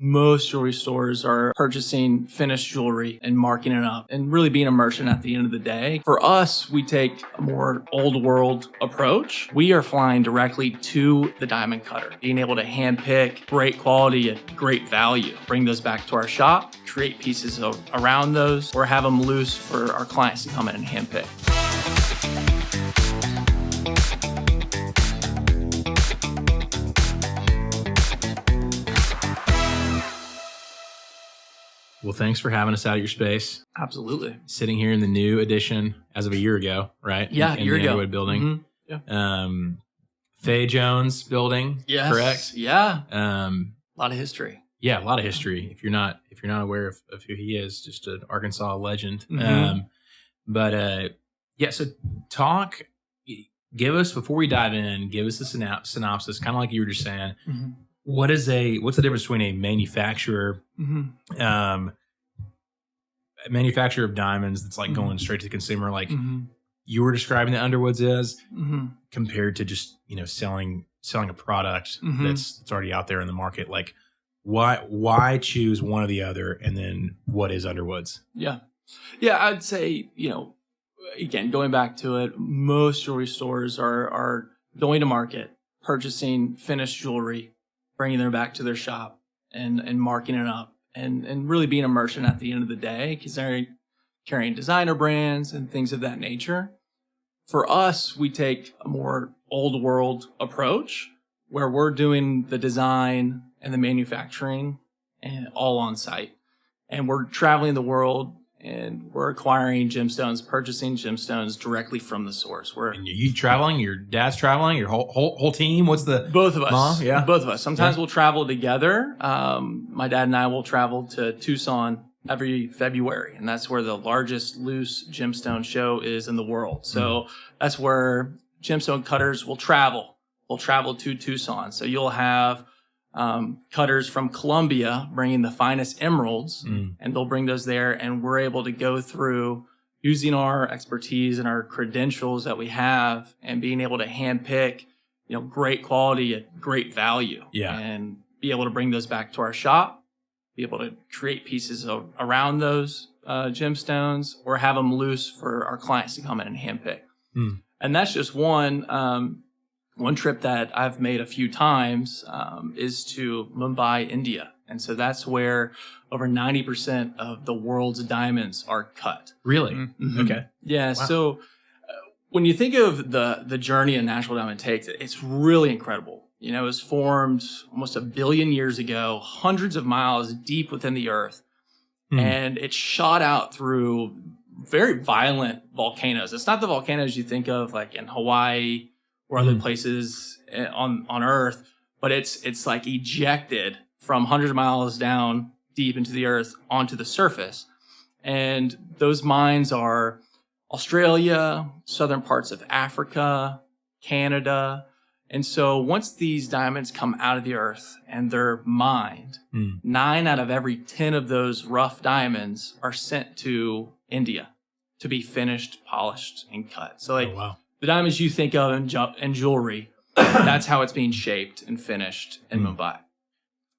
Most jewelry stores are purchasing finished jewelry and marking it up and really being a merchant at the end of the day. For us, we take a more old world approach. We are flying directly to the diamond cutter, being able to handpick great quality at great value, bring those back to our shop, create pieces around those, or have them loose for our clients to come in and handpick. Well, thanks for having us out of your space. Absolutely. Sitting here in the new edition as of a year ago, right? Yeah, in a year the ago. Underwood building. Mm-hmm. Yeah. Faye Jones building, yes. Correct? Yeah. A lot of history. Yeah, a lot of history. If you're not aware of who he is, just an Arkansas legend. Mm-hmm. So give us, before we dive in, give us a synopsis, kind of like you were just saying. Mm-hmm. What's the difference between a manufacturer, manufacturer of diamonds that's like going straight to the consumer, like you were describing the Underwoods as, compared to just selling a product that's already out there in the market? Like, why choose one or the other, and then what is Underwoods? Yeah, I'd say again, going back to it, most jewelry stores are going to market, purchasing finished jewelry, bringing them back to their shop and marking it up and really being a merchant at the end of the day, because they're carrying designer brands and things of that nature. For us, we take a more old world approach where we're doing the design and the manufacturing and all on site. And we're traveling the world and we're acquiring gemstones, purchasing gemstones directly from the source. And you traveling? Your dad's traveling? Your whole team? What's the both of us? Mom? Yeah, both of us. Sometimes we'll travel together. My dad and I will travel to Tucson every February, and that's where the largest loose gemstone show is in the world. So that's where gemstone cutters will travel. We'll travel to Tucson. So you'll have cutters from Colombia bringing the finest emeralds, and they'll bring those there, and we're able to go through using our expertise and our credentials that we have and being able to handpick, great quality at great value, and be able to bring those back to our shop, be able to create pieces around those gemstones, or have them loose for our clients to come in and handpick. And that's just one trip that I've made a few times is to Mumbai, India. And so that's where over 90% of the world's diamonds are cut. Really? Mm-hmm. Okay. Yeah. Wow. So when you think of the journey a natural diamond takes, it's really incredible. It was formed almost 1 billion years ago, hundreds of miles deep within the earth. And it shot out through very violent volcanoes. It's not the volcanoes you think of like in Hawaii or other places on Earth, but it's like ejected from hundreds of miles down deep into the earth onto the surface. And those mines are Australia, southern parts of Africa, Canada. And so once these diamonds come out of the earth and they're mined, 9 out of every 10 of those rough diamonds are sent to India to be finished, polished, and cut. So the diamonds you think of in jewelry, that's how it's being shaped and finished in Mumbai.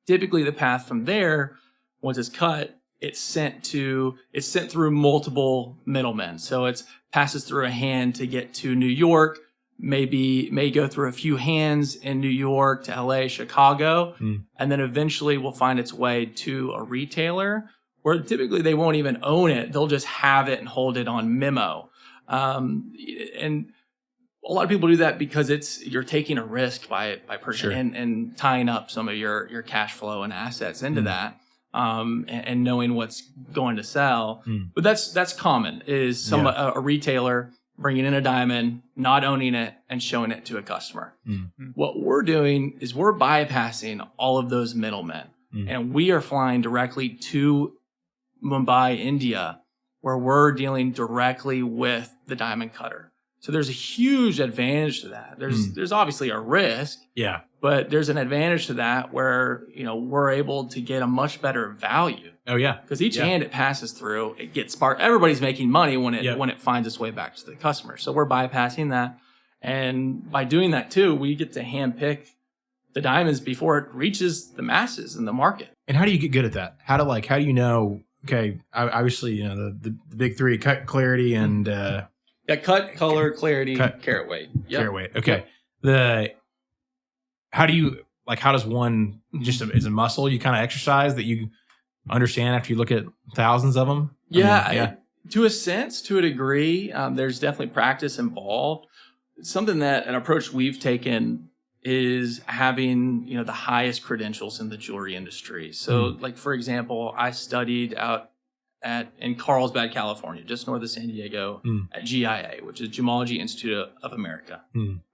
Typically, the path from there, once it's cut, it's sent through multiple middlemen. So it passes through a hand to get to New York, may go through a few hands in New York to LA, Chicago, and then eventually will find its way to a retailer where typically they won't even own it. They'll just have it and hold it on memo. And a lot of people do that because you're taking a risk by purchasing and tying up some of your cash flow and assets into that, and knowing what's going to sell. But that's common, is a retailer bringing in a diamond, not owning it, and showing it to a customer. What we're doing is we're bypassing all of those middlemen, and we are flying directly to Mumbai, India, where we're dealing directly with the diamond cutter. So there's a huge advantage to that. There's obviously a risk, but there's an advantage to that where we're able to get a much better value. Oh yeah, because each hand it passes through, it gets sparked. Everybody's making money when it finds its way back to the customer. So we're bypassing that, and by doing that too, we get to handpick the diamonds before it reaches the masses in the market. And how do you get good at that? How do you know? Okay, obviously, you know the big three: cut, clarity, and cut, color, clarity, carat weight. Yep. Carat weight. Okay. How does one just is a muscle you kind of exercise that you understand after you look at thousands of them? To a sense, to a degree, there's definitely practice involved. Something that an approach we've taken is having, you know, the highest credentials in the jewelry industry. So like, for example, I studied out in Carlsbad, California, just north of San Diego at GIA, which is Gemology Institute of America.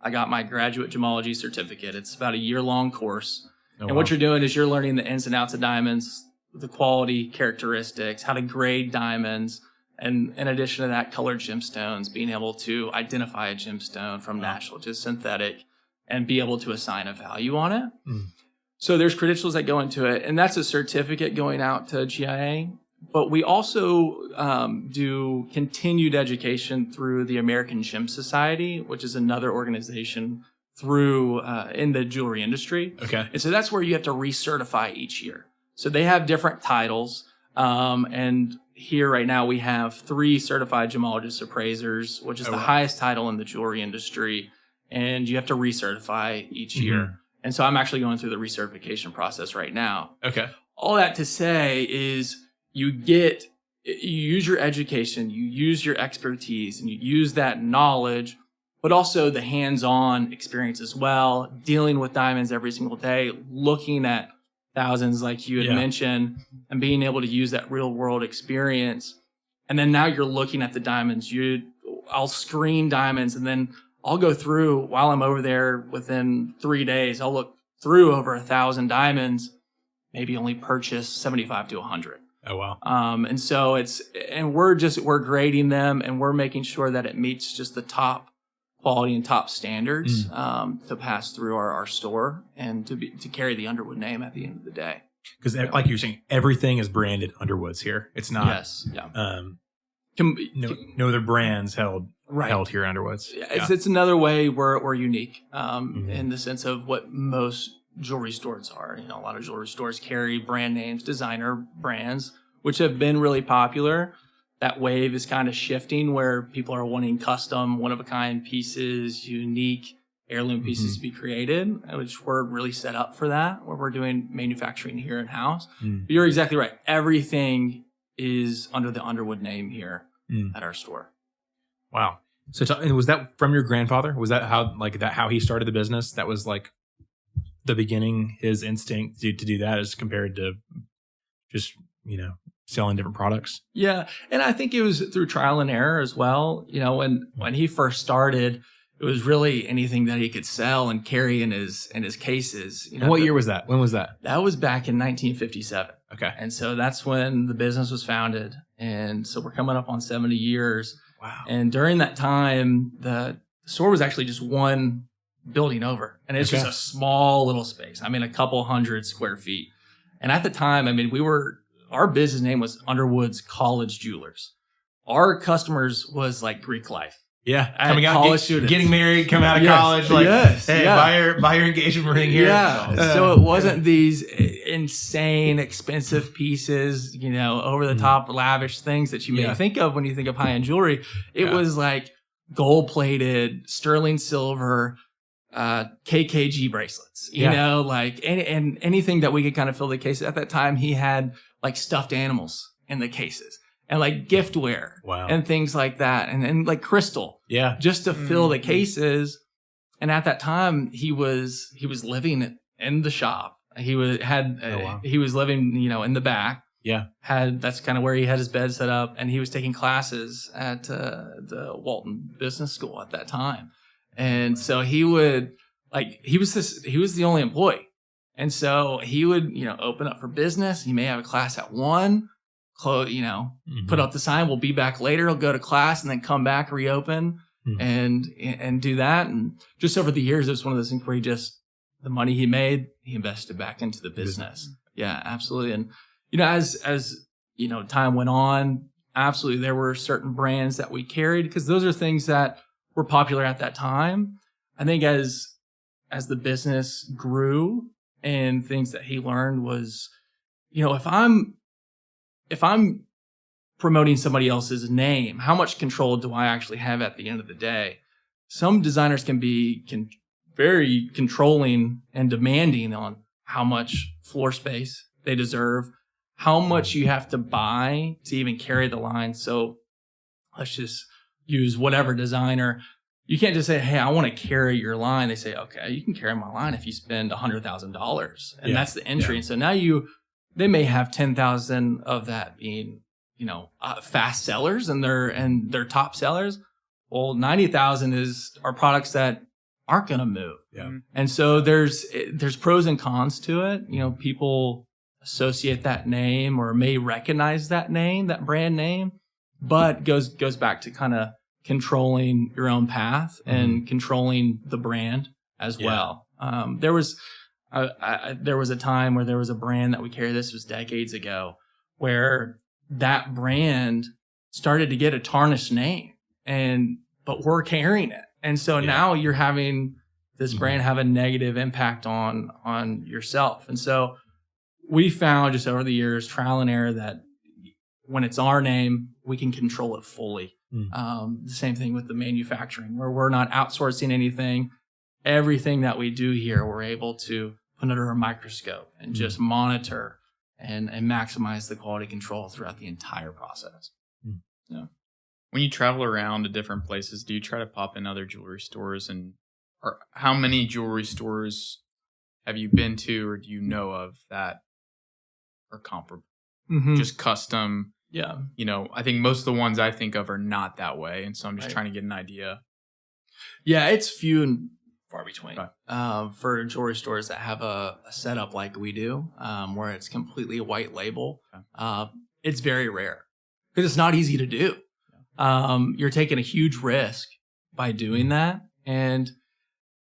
I got my graduate gemology certificate. It's about a year-long course. What you're doing is you're learning the ins and outs of diamonds, the quality characteristics, how to grade diamonds, and in addition to that, colored gemstones, being able to identify a gemstone from natural to synthetic and be able to assign a value on it. So there's credentials that go into it, and that's a certificate going out to GIA. But we also do continued education through the American Gem Society, which is another organization through in the jewelry industry. Okay. And so that's where you have to recertify each year. So they have different titles. And here right now we have 3 certified gemologist appraisers, which is the highest title in the jewelry industry. And you have to recertify each year. And so I'm actually going through the recertification process right now. Okay. All that to say is you use your education, you use your expertise, and you use that knowledge, but also the hands-on experience as well, dealing with diamonds every single day, looking at thousands like you had mentioned, and being able to use that real-world experience. And then now you're looking at the diamonds. I'll screen diamonds, and then I'll go through, while I'm over there within 3 days, I'll look through over 1,000 diamonds, maybe only purchase 75 to 100. Oh, wow. And so we're grading them, and we're making sure that it meets just the top quality and top standards to pass through our store and to carry the Underwood name at the end of the day. Because like you're saying, everything is branded Underwoods here. It's not. Yes. Yeah. No other brands held here at Underwoods. It's another way we're unique in the sense of what most jewelry stores are. You know, a lot of jewelry stores carry brand names, designer brands, which have been really popular. That wave is kind of shifting where people are wanting custom, one-of-a-kind pieces, unique heirloom pieces to be created, which we're really set up for that, where we're doing manufacturing here in-house. But you're exactly right. Everything is under the Underwood name here at our store. Wow. So was that from your grandfather? Was that how he started the business? That was like the beginning, his instinct to do that as compared to just, you know, selling different products? Yeah. And I think it was through trial and error as well. You know, when he first started, it was really anything that he could sell and carry in his cases. You know, and what year was that? When was that? That was back in 1957. Okay. And so that's when the business was founded. And so we're coming up on 70 years. Wow. And during that time, the store was actually just one building over. And it's just a small little space. I mean, a couple 100 square feet. And at the time, I mean, our business name was Underwoods College Jewelers. Our customers was like Greek life. Yeah. Coming out, college students. Getting married, coming out of college. Like, hey, buy your engagement ring here. Yeah. So it wasn't these insane, expensive pieces, you know, over the top, lavish things that you may think of when you think of high-end jewelry. It was like gold-plated, sterling silver, KKG bracelets, you know, like, and anything that we could kind of fill the case. At that time, he had like stuffed animals in the cases and like giftware and things like that. And like crystal, just to fill the cases. And at that time he was living in the shop. He was living, you know, in the back. That's kind of where he had his bed set up, and he was taking classes at the Walton Business School at that time. And so he was the only employee. And so he would, you know, open up for business. He may have a class at 1, close, you know, put up the sign, we'll be back later. He'll go to class and then come back, reopen and do that. And just over the years, it was one of those things where the money he made, he invested back into the business. Yeah, absolutely. And, you know, as you know, time went on, absolutely, there were certain brands that we carried because those are things that were popular at that time. I think as as the business grew and things that he learned was, if I'm promoting somebody else's name, how much control do I actually have at the end of the day? Some designers can be very controlling and demanding on how much floor space they deserve, how much you have to buy to even carry the line. So let's just use whatever designer. You can't just say, hey, I want to carry your line. They say, okay, you can carry my line if you spend $100,000. And that's the entry. And so now they may have 10,000 of that being, fast sellers and their top sellers. Well, 90,000 are products that aren't going to move. Yeah. And so there's pros and cons to it. People associate that name or may recognize that name, that brand name, but goes back to kind of controlling your own path and controlling the brand as well. There was a time where there was a brand that we carried. This was decades ago, where that brand started to get a tarnished name, but we're carrying it. And so now you're having this brand have a negative impact on yourself. And so we found just over the years, trial and error, that when it's our name, we can control it fully. The same thing with the manufacturing, where we're not outsourcing anything. Everything that we do here, we're able to put under a microscope and just monitor and maximize the quality control throughout the entire process. Yeah. When you travel around to different places, do you try to pop in other jewelry stores? Or how many jewelry stores have you been to or do you know of that are comparable? Just custom. Yeah. I think most of the ones I think of are not that way. And so I'm just trying to get an idea. Yeah, it's few and far between for jewelry stores that have a setup like we do, where it's completely white label. It's very rare because it's not easy to do. You're taking a huge risk by doing that. And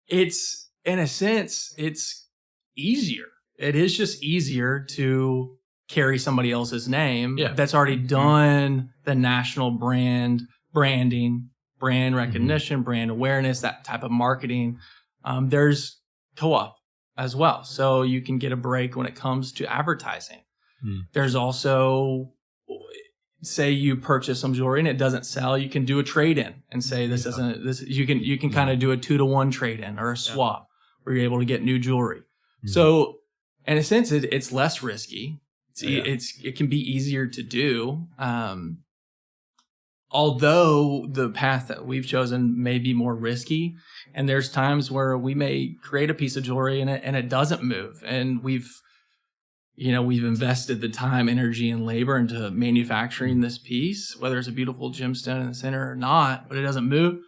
it's, in a sense, it's easier. It is just easier to carry somebody else's name that's already done the national branding, brand recognition, brand awareness, that type of marketing. There's co-op as well. So you can get a break when it comes to advertising. There's also, say you purchase some jewelry and it doesn't sell, you can do a trade-in and say you can kind of do a 2-to-1 trade-in or a swap where you're able to get new jewelry. So in a sense, it's less risky. It can be easier to do. Although the path that we've chosen may be more risky, and there's times where we may create a piece of jewelry and it doesn't move, and we've invested the time, energy, and labor into manufacturing this piece, whether it's a beautiful gemstone in the center or not, but it doesn't move.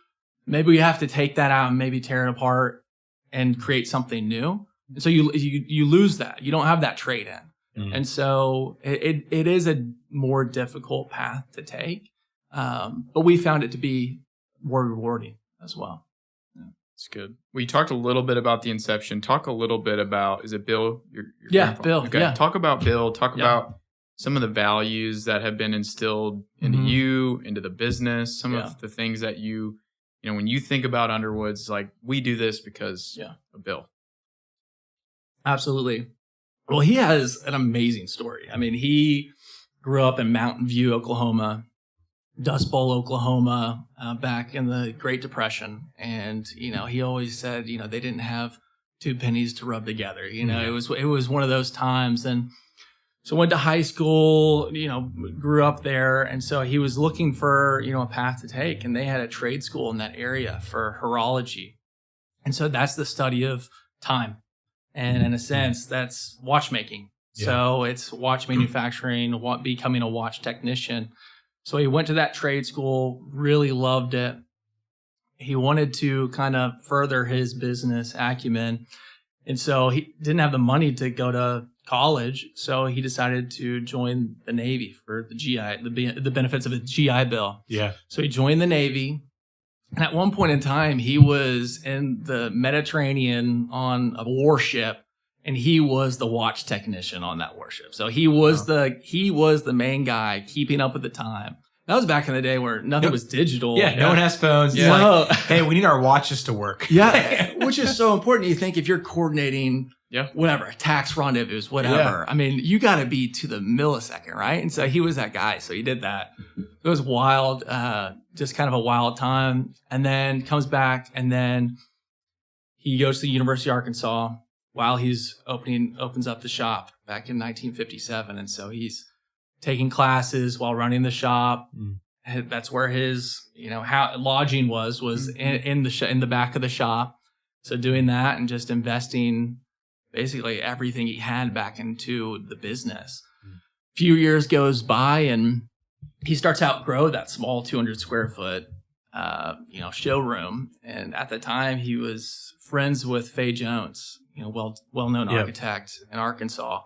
Maybe we have to take that out and maybe tear it apart and create something new. And so you lose that. You don't have that trade-in. And so it is a more difficult path to take. But we found it to be more rewarding as well. It's good. We talked a little bit about the inception. Talk a little bit about, is it Bill? Your Bill. Okay. Yeah. Talk about Bill. Talk about some of the values that have been instilled into you, into the business, some of the things that when you think about Underwoods, like, we do this because of Bill. Absolutely. Well, he has an amazing story. I mean, he grew up in Mountain View, Oklahoma, Dust Bowl, Oklahoma, back in the Great Depression. And, he always said, they didn't have 2 pennies to rub together. It was one of those times. And so went to high school, grew up there. And so he was looking for, a path to take. And they had a trade school in that area for horology. And so that's the study of time. And in a sense, that's watchmaking. Yeah. So it's watch manufacturing, becoming a watch technician. So he went to that trade school, really loved it. He wanted to kind of further his business acumen. And so he didn't have the money to go to college. So he decided to join the Navy for the GI, the benefits of a GI Bill. Yeah. So he joined the Navy. And at one point in time, he was in the Mediterranean on a warship, and he was the watch technician on that warship. So he was the main guy keeping up with the time. That was back in the day where nothing was digital. Yeah, no one has phones. It's Yeah. like, hey, we need our watches to work. Yeah, which is so important. You think if you're coordinating, Yeah. whatever, tax rendezvous, whatever. I mean, you got to be to the millisecond, right? And so he was that guy. So he did that. It was wild, just kind of a wild time. And then comes back, and then he goes to the University of Arkansas while he's opens up the shop back in 1957. And so he's taking classes while running the shop. That's where his, how lodging was in the back of the shop. So doing that and just investing basically everything he had back into the business. A few years goes by, and he starts to outgrow that small 200 square foot, showroom. And at the time, he was friends with Fay Jones, well-known architect in Arkansas.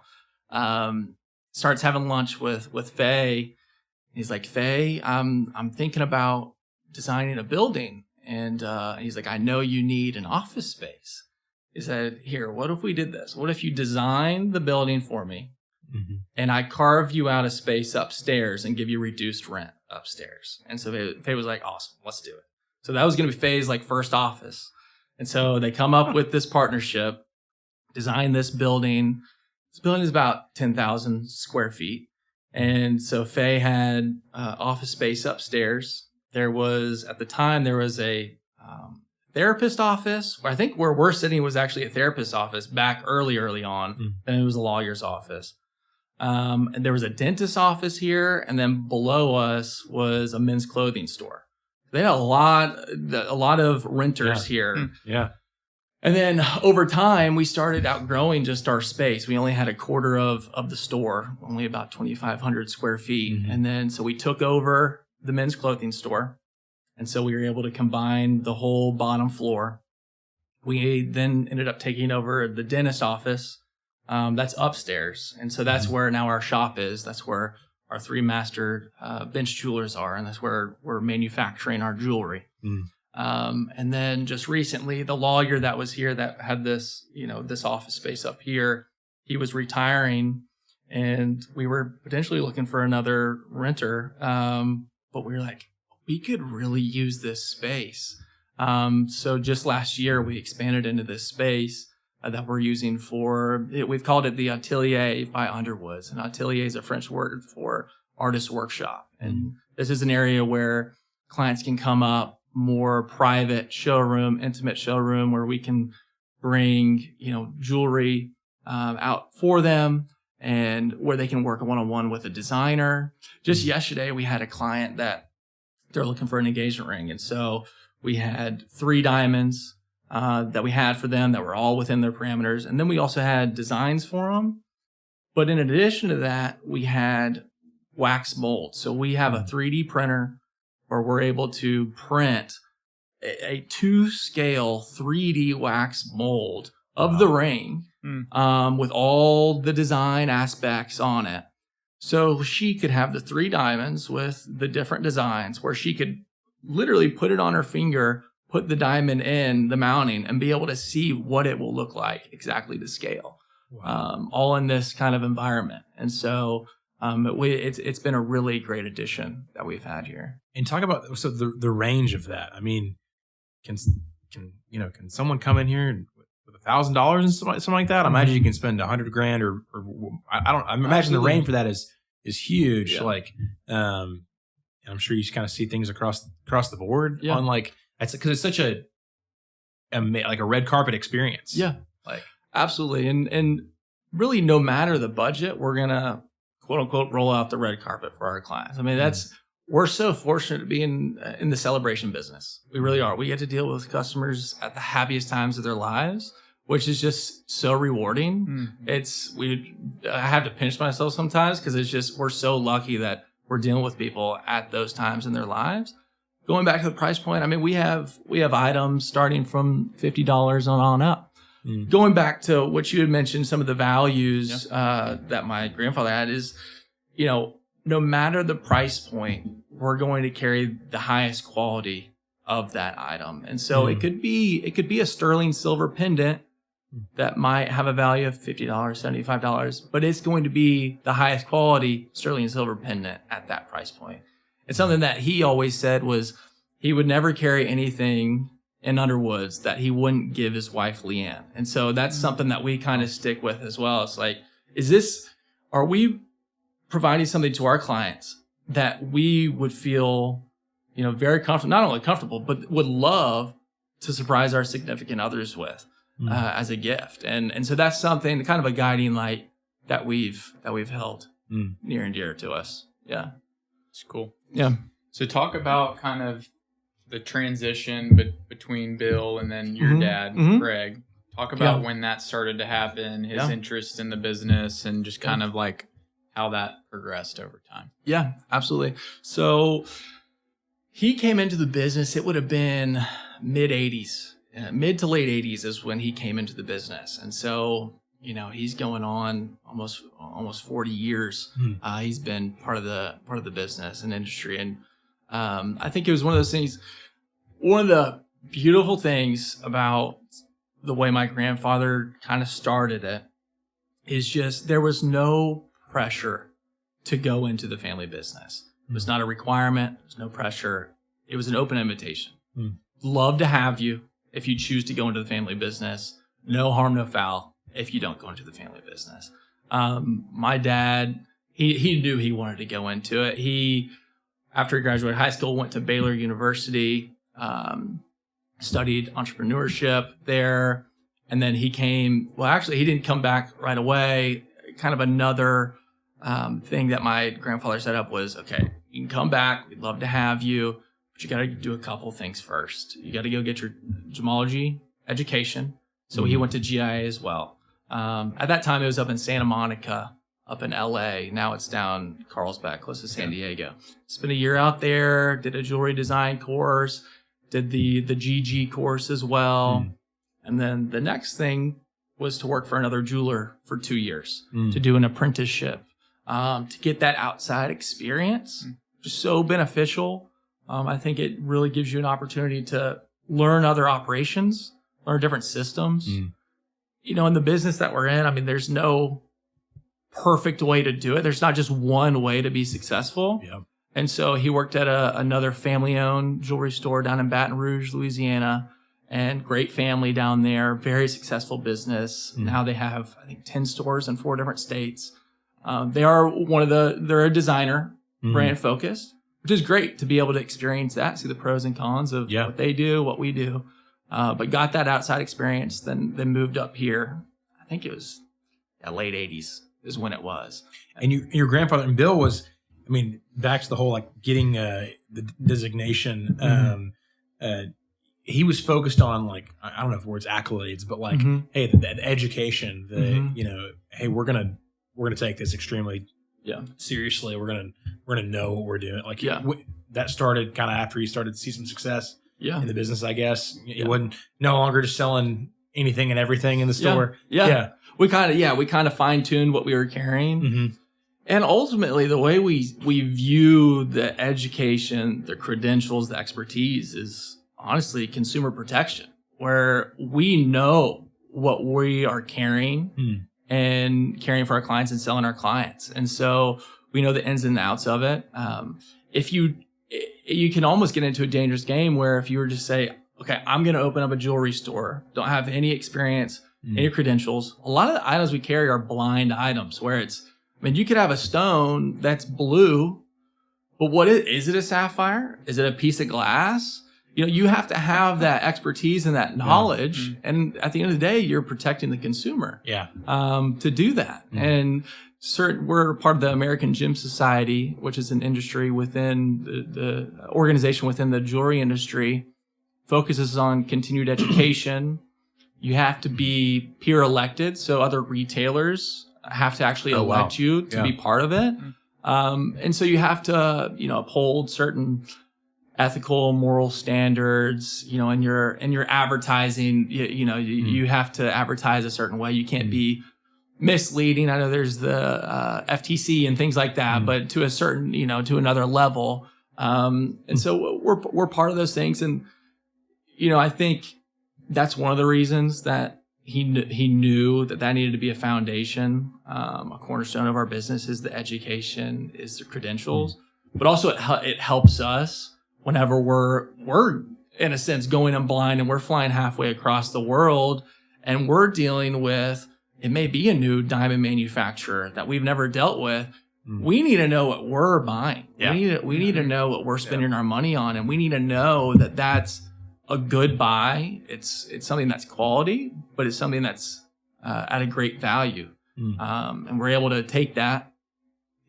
Starts having lunch with Fay. He's like, Fay, I'm thinking about designing a building. And he's like, I know you need an office space. He said, here, what if we did this? What if you design the building for me, and I carve you out a space upstairs and give you reduced rent upstairs? And so Fay was like, awesome, let's do it. So that was going to be Fay's first office. And so they come up with this partnership, design this building. This building is about 10,000 square feet. And so Fay had office space upstairs. At the time, there was a therapist office. I think where we're sitting was actually a therapist office back early on. Then it was a lawyer's office. And there was a dentist's office here. And then below us was a men's clothing store. They had a lot of renters here. Yeah. And then over time, we started outgrowing just our space. We only had a quarter of the store, only about 2,500 square feet. And then so we took over the men's clothing store. And so we were able to combine the whole bottom floor. We then ended up taking over the dentist office. That's upstairs. And so that's where now our shop is. That's where our three master bench jewelers are. And that's where we're manufacturing our jewelry. And then just recently, the lawyer that was here that had this, this office space up here, he was retiring, and we were potentially looking for another renter. But we were like, we could really use this space. So just last year, we expanded into this space that we're using we've called it the Atelier by Underwoods. And atelier is a French word for artist workshop. And this is an area where clients can come up, more private showroom, intimate showroom, where we can bring, jewelry out for them, and where they can work one-on-one with a designer. Just yesterday, we had a client that they're looking for an engagement ring. And so we had 3 diamonds that we had for them that were all within their parameters. And then we also had designs for them. But in addition to that, we had wax molds. So we have a 3D printer where we're able to print a 2-scale 3D wax mold of the ring with all the design aspects on it. So she could have the 3 diamonds with the different designs, where she could literally put it on her finger, put the diamond in the mounting, and be able to see what it will look like exactly to scale, all in this kind of environment. And so it's been a really great addition that we've had here. And talk about the range of that. I mean, can someone come in here and with $1,000 and something like that? I imagine you can spend $100,000 or I imagine Absolutely. the range for that is huge. Yeah. I'm sure you kind of see things across the board on it's because it's such a red carpet experience. Yeah, absolutely. And really, no matter the budget, we're gonna quote unquote roll out the red carpet for our clients. I mean, we're so fortunate to be in the celebration business. We really are. We get to deal with customers at the happiest times of their lives, which is just so rewarding. I have to pinch myself sometimes because we're so lucky that we're dealing with people at those times in their lives. Going back to the price point, I mean, we have items starting from $50 on up. Going back to what you had mentioned, some of the values that my grandfather had is, no matter the price point, we're going to carry the highest quality of that item. And so it could be a sterling silver pendant that might have a value of $50, $75, but it's going to be the highest quality sterling silver pendant at that price point. And something that he always said was he would never carry anything in Underwoods that he wouldn't give his wife, Leanne. And so that's something that we kind of stick with as well. It's like, are we providing something to our clients that we would feel, very comfortable, not only comfortable, but would love to surprise our significant others with as a gift. And so that's something, kind of a guiding light that we've held near and dear to us. Yeah. It's cool. Yeah. So talk about kind of the transition between Bill and then your dad, Craig. Talk about when that started to happen, his interest in the business, and just kind of like how that progressed over time. Yeah, absolutely. So he came into the business, it would have been mid to late 80s is when he came into the business. And so, he's going on almost 40 years. He's been part of the business and industry. And I think it was one of those things, one of the beautiful things about the way my grandfather kind of started it is just there was no pressure to go into the family business. It was not a requirement. There was no pressure. It was an open invitation. Love to have you if you choose to go into the family business. No harm, no foul if you don't go into the family business. My dad, he knew he wanted to go into it. After he graduated high school, went to Baylor University, studied entrepreneurship there. And then he didn't come back right away. Kind of another thing that my grandfather set up was, okay, you can come back. We'd love to have you, but you got to do a couple things first. You got to go get your gemology education. So he went to GIA as well. At that time, it was up in Santa Monica, up in LA. Now it's down Carlsbad, close to San Diego. Spent a year out there, did a jewelry design course, did the GG course as well. And then the next thing was to work for another jeweler for 2 years, to do an apprenticeship, to get that outside experience, which is so beneficial. I think it really gives you an opportunity to learn other operations, learn different systems. In the business that we're in, there's no perfect way to do it. There's not just one way to be successful. Yep. And so he worked at another family-owned jewelry store down in Baton Rouge, Louisiana, and great family down there, very successful business. Now they have, I think, 10 stores in 4 different states. They're a designer, brand focused, which is great to be able to experience that, see the pros and cons of what they do, what we do. But got that outside experience, then moved up here. I think it was late 80s is when it was. And your grandfather and Bill was, back to the whole getting the designation. He was focused on I don't know if the word's accolades, but hey, the education, hey, we're gonna take this extremely seriously. We're gonna know what we're doing. That started kind of after he started to see some success in the business, I guess. It wasn't no longer just selling anything and everything in the store. We kind of fine-tuned what we were carrying. And ultimately, the way we view the education, the credentials, the expertise is honestly consumer protection, where we know what we are carrying and caring for our clients and selling our clients. And so we know the ins and outs of it. If you can almost get into a dangerous game where if you were to say, okay, I'm going to open up a jewelry store, don't have any experience, any credentials. A lot of the items we carry are blind items where you could have a stone that's blue, but what is it a sapphire? Is it a piece of glass? You have to have that expertise and that knowledge. And at the end of the day, you're protecting the consumer to do that. And we're part of the American Gem Society, which is an industry within the organization within the jewelry industry, focuses on continued education. You have to be peer elected, so other retailers have to actually elect you to be part of it. And so you have to, uphold certain ethical, moral standards, in your advertising, you have to advertise a certain way. You can't be misleading. I know there's the FTC and things like that, but to a certain, to another level. And so we're part of those things. And, I think that's one of the reasons that he knew that needed to be a foundation. A cornerstone of our business is the education, is the credentials. but also it helps us whenever we're in a sense going in blind and we're flying halfway across the world and we're dealing with, it may be a new diamond manufacturer that we've never dealt with. We need to know what we're buying. Yeah. We need to know what we're spending our money on, and we need to know that that's a good buy. It's something that's quality, but it's something that's at a great value. And we're able to take that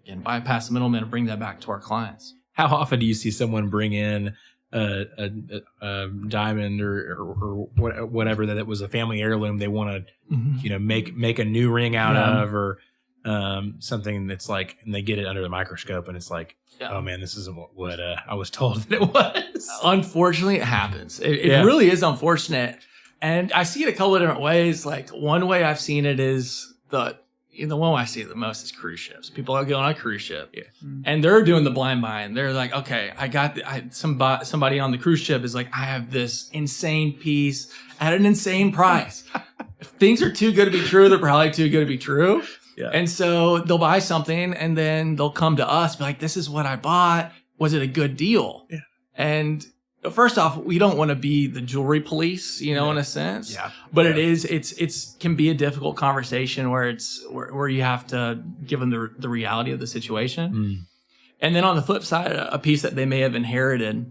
and bypass the middleman and bring that back to our clients. How often do you see someone bring in a diamond or whatever that it was a family heirloom they want to make a new ring out of, or something that's like, and they get it under the microscope and it's like, oh man, this isn't what I was told that it was. Unfortunately, it happens. It really is unfortunate. And I see it a couple of different ways. Like one way I've seen it is the one I see the most is cruise ships. People are going on a cruise ship and they're doing the blind buying. They're like, okay, somebody on the cruise ship is like, I have this insane piece at an insane price. If things are too good to be true, they're probably too good to be true. Yeah. And so they'll buy something and then they'll come to us, be like, this is what I bought. Was it a good deal? Yeah. And first off, we don't want to be the jewelry police, in a sense. Yeah. But it's can be a difficult conversation where where you have to give them the reality of the situation. And then on the flip side, a piece that they may have inherited,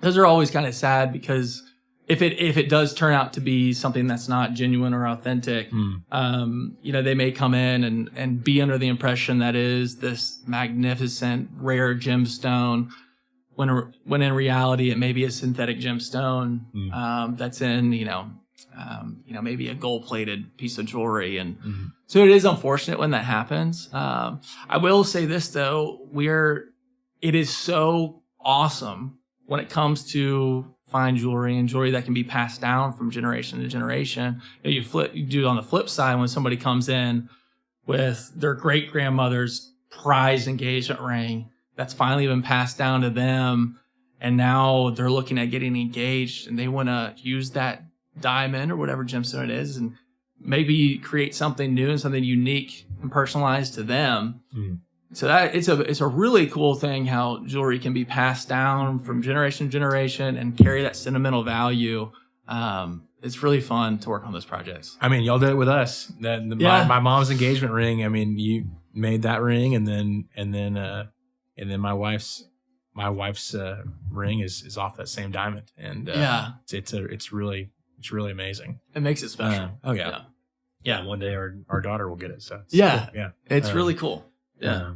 those are always kind of sad because if it does turn out to be something that's not genuine or authentic, they may come in and be under the impression that is this magnificent, rare gemstone, when in reality it may be a synthetic gemstone that's in maybe a gold-plated piece of jewelry, and so it is unfortunate when that happens. I will say this though, it is so awesome when it comes to fine jewelry and jewelry that can be passed down from generation to generation. You do it on the flip side when somebody comes in with their great grandmother's prized engagement ring that's finally been passed down to them, and now they're looking at getting engaged and they want to use that diamond or whatever gemstone it is and maybe create something new and something unique and personalized to them. So that it's a really cool thing how jewelry can be passed down from generation to generation and carry that sentimental value. It's really fun to work on those projects. I mean, y'all did it with us. My mom's engagement ring. I mean, you made that ring, and then my wife's ring is off that same diamond, and it's really amazing. It makes it special. Yeah. One day our daughter will get it. So it's really cool. Yeah.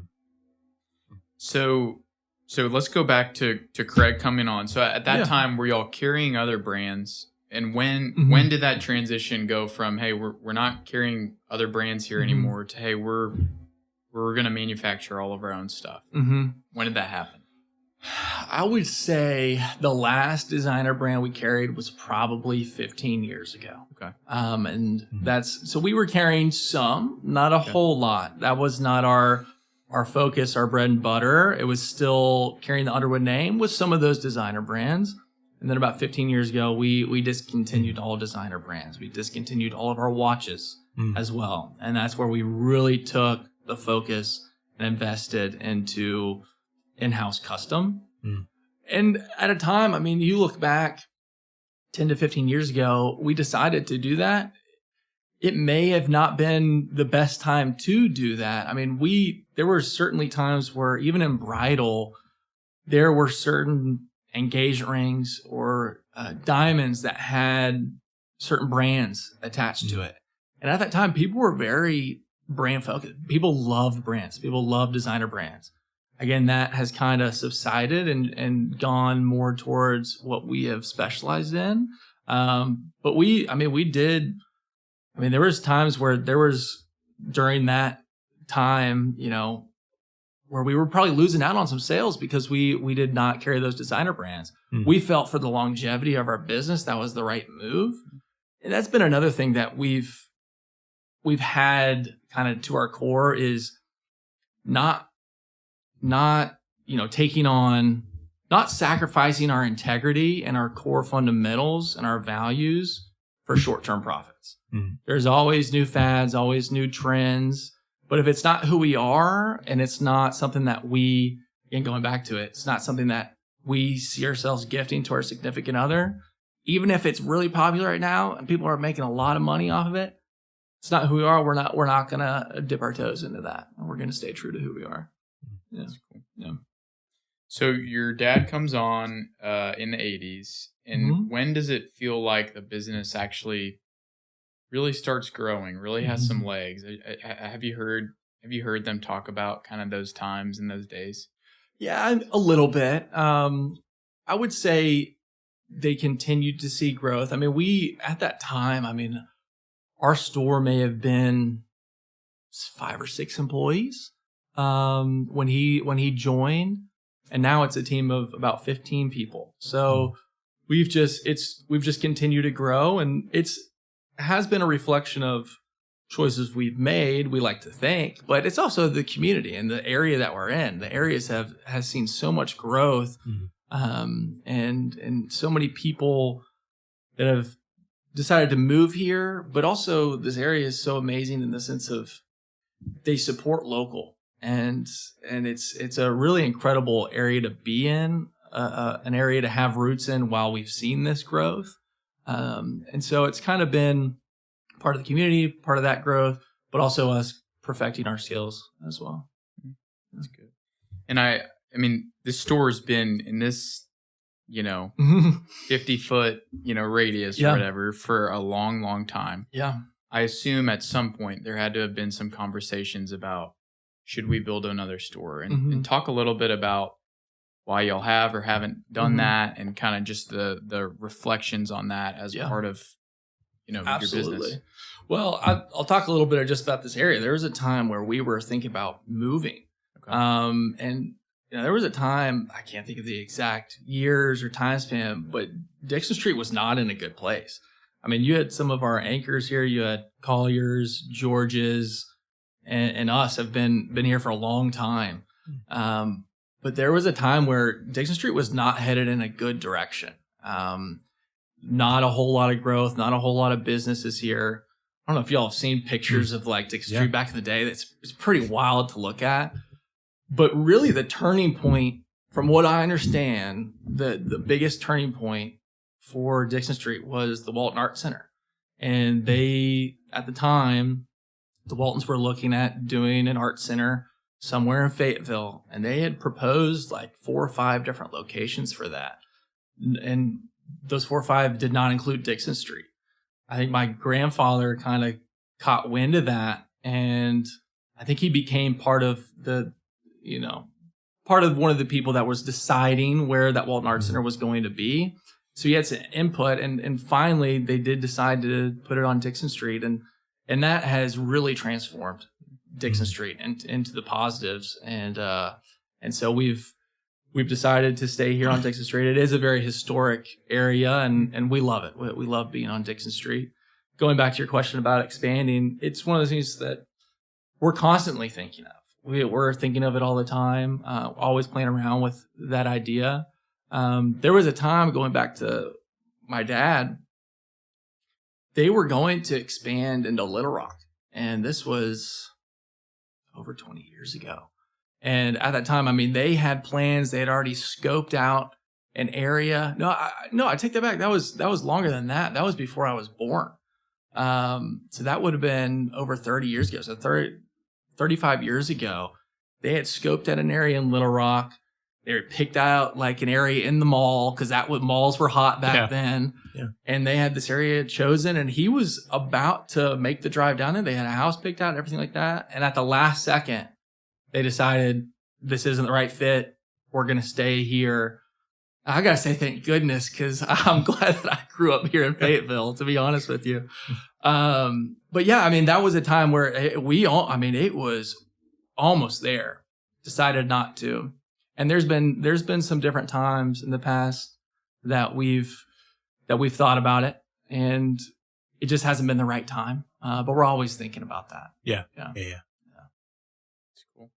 So let's go back to Craig coming on. So at that time, were y'all carrying other brands? And when did that transition go from, hey, we're not carrying other brands here anymore, to, hey, we're going to manufacture all of our own stuff? When did that happen? I would say the last designer brand we carried was probably 15 years ago. Okay. So we were carrying some, not a whole lot. That was not our focus, our bread and butter. It was still carrying the Underwood name with some of those designer brands. And then about 15 years ago, we discontinued all designer brands. We discontinued all of our watches as well. And that's where we really took the focus and invested into in-house custom. And at a time, I mean, you look back 10 to 15 years ago, we decided to do that. It may have not been the best time to do that. I mean, there were certainly times where even in bridal, there were certain engagement rings or diamonds that had certain brands attached to it. And at that time, people were very brand focused. People loved brands. People loved designer brands. Again, that has kind of subsided and gone more towards what we have specialized in. But there was times where during that time, where we were probably losing out on some sales because we did not carry those designer brands. We felt for the longevity of our business, that was the right move. And that's been another thing that we've had kind of to our core is not taking on, not sacrificing our integrity and our core fundamentals and our values for short-term profits. There's always new fads, always new trends. But if it's not who we are and it's not something that we again, going back to it, it's not something that we see ourselves gifting to our significant other. Even if it's really popular right now and people are making a lot of money off of it, it's not who we are. We're not going to dip our toes into that. And we're going to stay true to who we are. Yeah. That's cool. Yeah. So your dad comes on in the 80s. And when does it feel like the business actually really starts growing, really has some legs? Have you heard them talk about kind of those times and those days? Yeah, a little bit. I would say they continued to see growth. I mean, at that time, our store may have been 5 or 6 employees when he joined, and now it's a team of about 15 people. So we've just continued to grow, and it has been a reflection of choices we've made, we like to think, but it's also the community and the area that we're in. The areas has seen so much growth, and so many people that have decided to move here. But also, this area is so amazing in the sense of they support local, and it's a really incredible area to be in, an area to have roots in while we've seen this growth, and so it's kind of been part of the community, part of that growth, but also us perfecting our skills as well. That's good. And I mean, this store's been in this, 50-foot, radius or whatever for a long, long time. Yeah. I assume at some point there had to have been some conversations about, should we build another store? And talk a little bit about why y'all have or haven't done that, and kind of just the reflections on that as part of your business. Well, I'll talk a little bit just about this area. There was a time where we were thinking about moving. Okay. And there was a time, I can't think of the exact years or time span, but Dixon Street was not in a good place. I mean, you had some of our anchors here. You had Collier's, George's, and us have been here for a long time. But there was a time where Dixon Street was not headed in a good direction. Not a whole lot of growth, not a whole lot of businesses here. I don't know if y'all have seen pictures of like Dixon Street back in the day. It's pretty wild to look at. But really the turning point, from what I understand, the biggest turning point for Dixon Street was the Walton Art Center. And they, at the time, the Waltons were looking at doing an art center somewhere in Fayetteville. And they had proposed like 4 or 5 different locations for that. And those 4 or 5 did not include Dixon Street. I think my grandfather kind of caught wind of that, and I think he became part of one of the people that was deciding where that Walton Art Center was going to be. So he had some input, and finally they did decide to put it on Dixon Street, and that has really transformed Dixon Street into the positives, and so we've decided to stay here on Dixon Street. It is a very historic area, and we love it. We love being on Dixon Street. Going back to your question about expanding, it's one of those things that we're constantly thinking of. We're thinking of it all the time, always playing around with that idea. There was a time, going back to my dad, they were going to expand into Little Rock, and this was over 20 years ago. And at that time, I mean, they had plans. They had already scoped out an area. No, I take that back. That was longer than that. That was before I was born. So that would have been over 30 years ago. So 35 years ago, they had scoped out an area in Little Rock. They had picked out like an area in the mall, because malls were hot back then. Yeah. And they had this area chosen, and he was about to make the drive down there. They had a house picked out and everything like that. And at the last second, they decided this isn't the right fit. We're going to stay here. I got to say thank goodness, because I'm glad that I grew up here in Fayetteville, to be honest with you. But yeah, I mean, that was a time where it was almost there. Decided not to. And there's been some different times in the past that we've thought about it, and it just hasn't been the right time. But we're always thinking about that. Yeah. That's cool.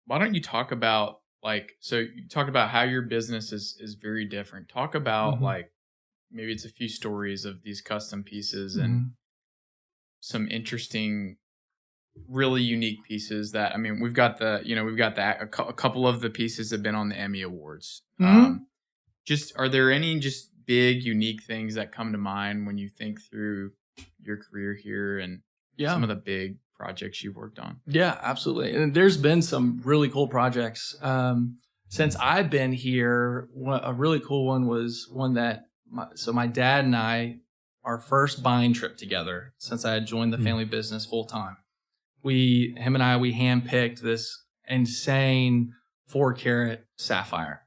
Why don't you talk about, so you talked about how your business is very different. Talk about maybe it's a few stories of these custom pieces and some interesting really unique pieces that, I mean, we've got a couple of the pieces have been on the Emmy Awards. Just, are there any just big unique things that come to mind when you think through your career here and some of the big projects you've worked on? Yeah, absolutely. And there's been some really cool projects. Since I've been here, a really cool one was one that, my dad and I, our first buying trip together since I had joined the family business full time. Him and I handpicked this insane 4-carat sapphire.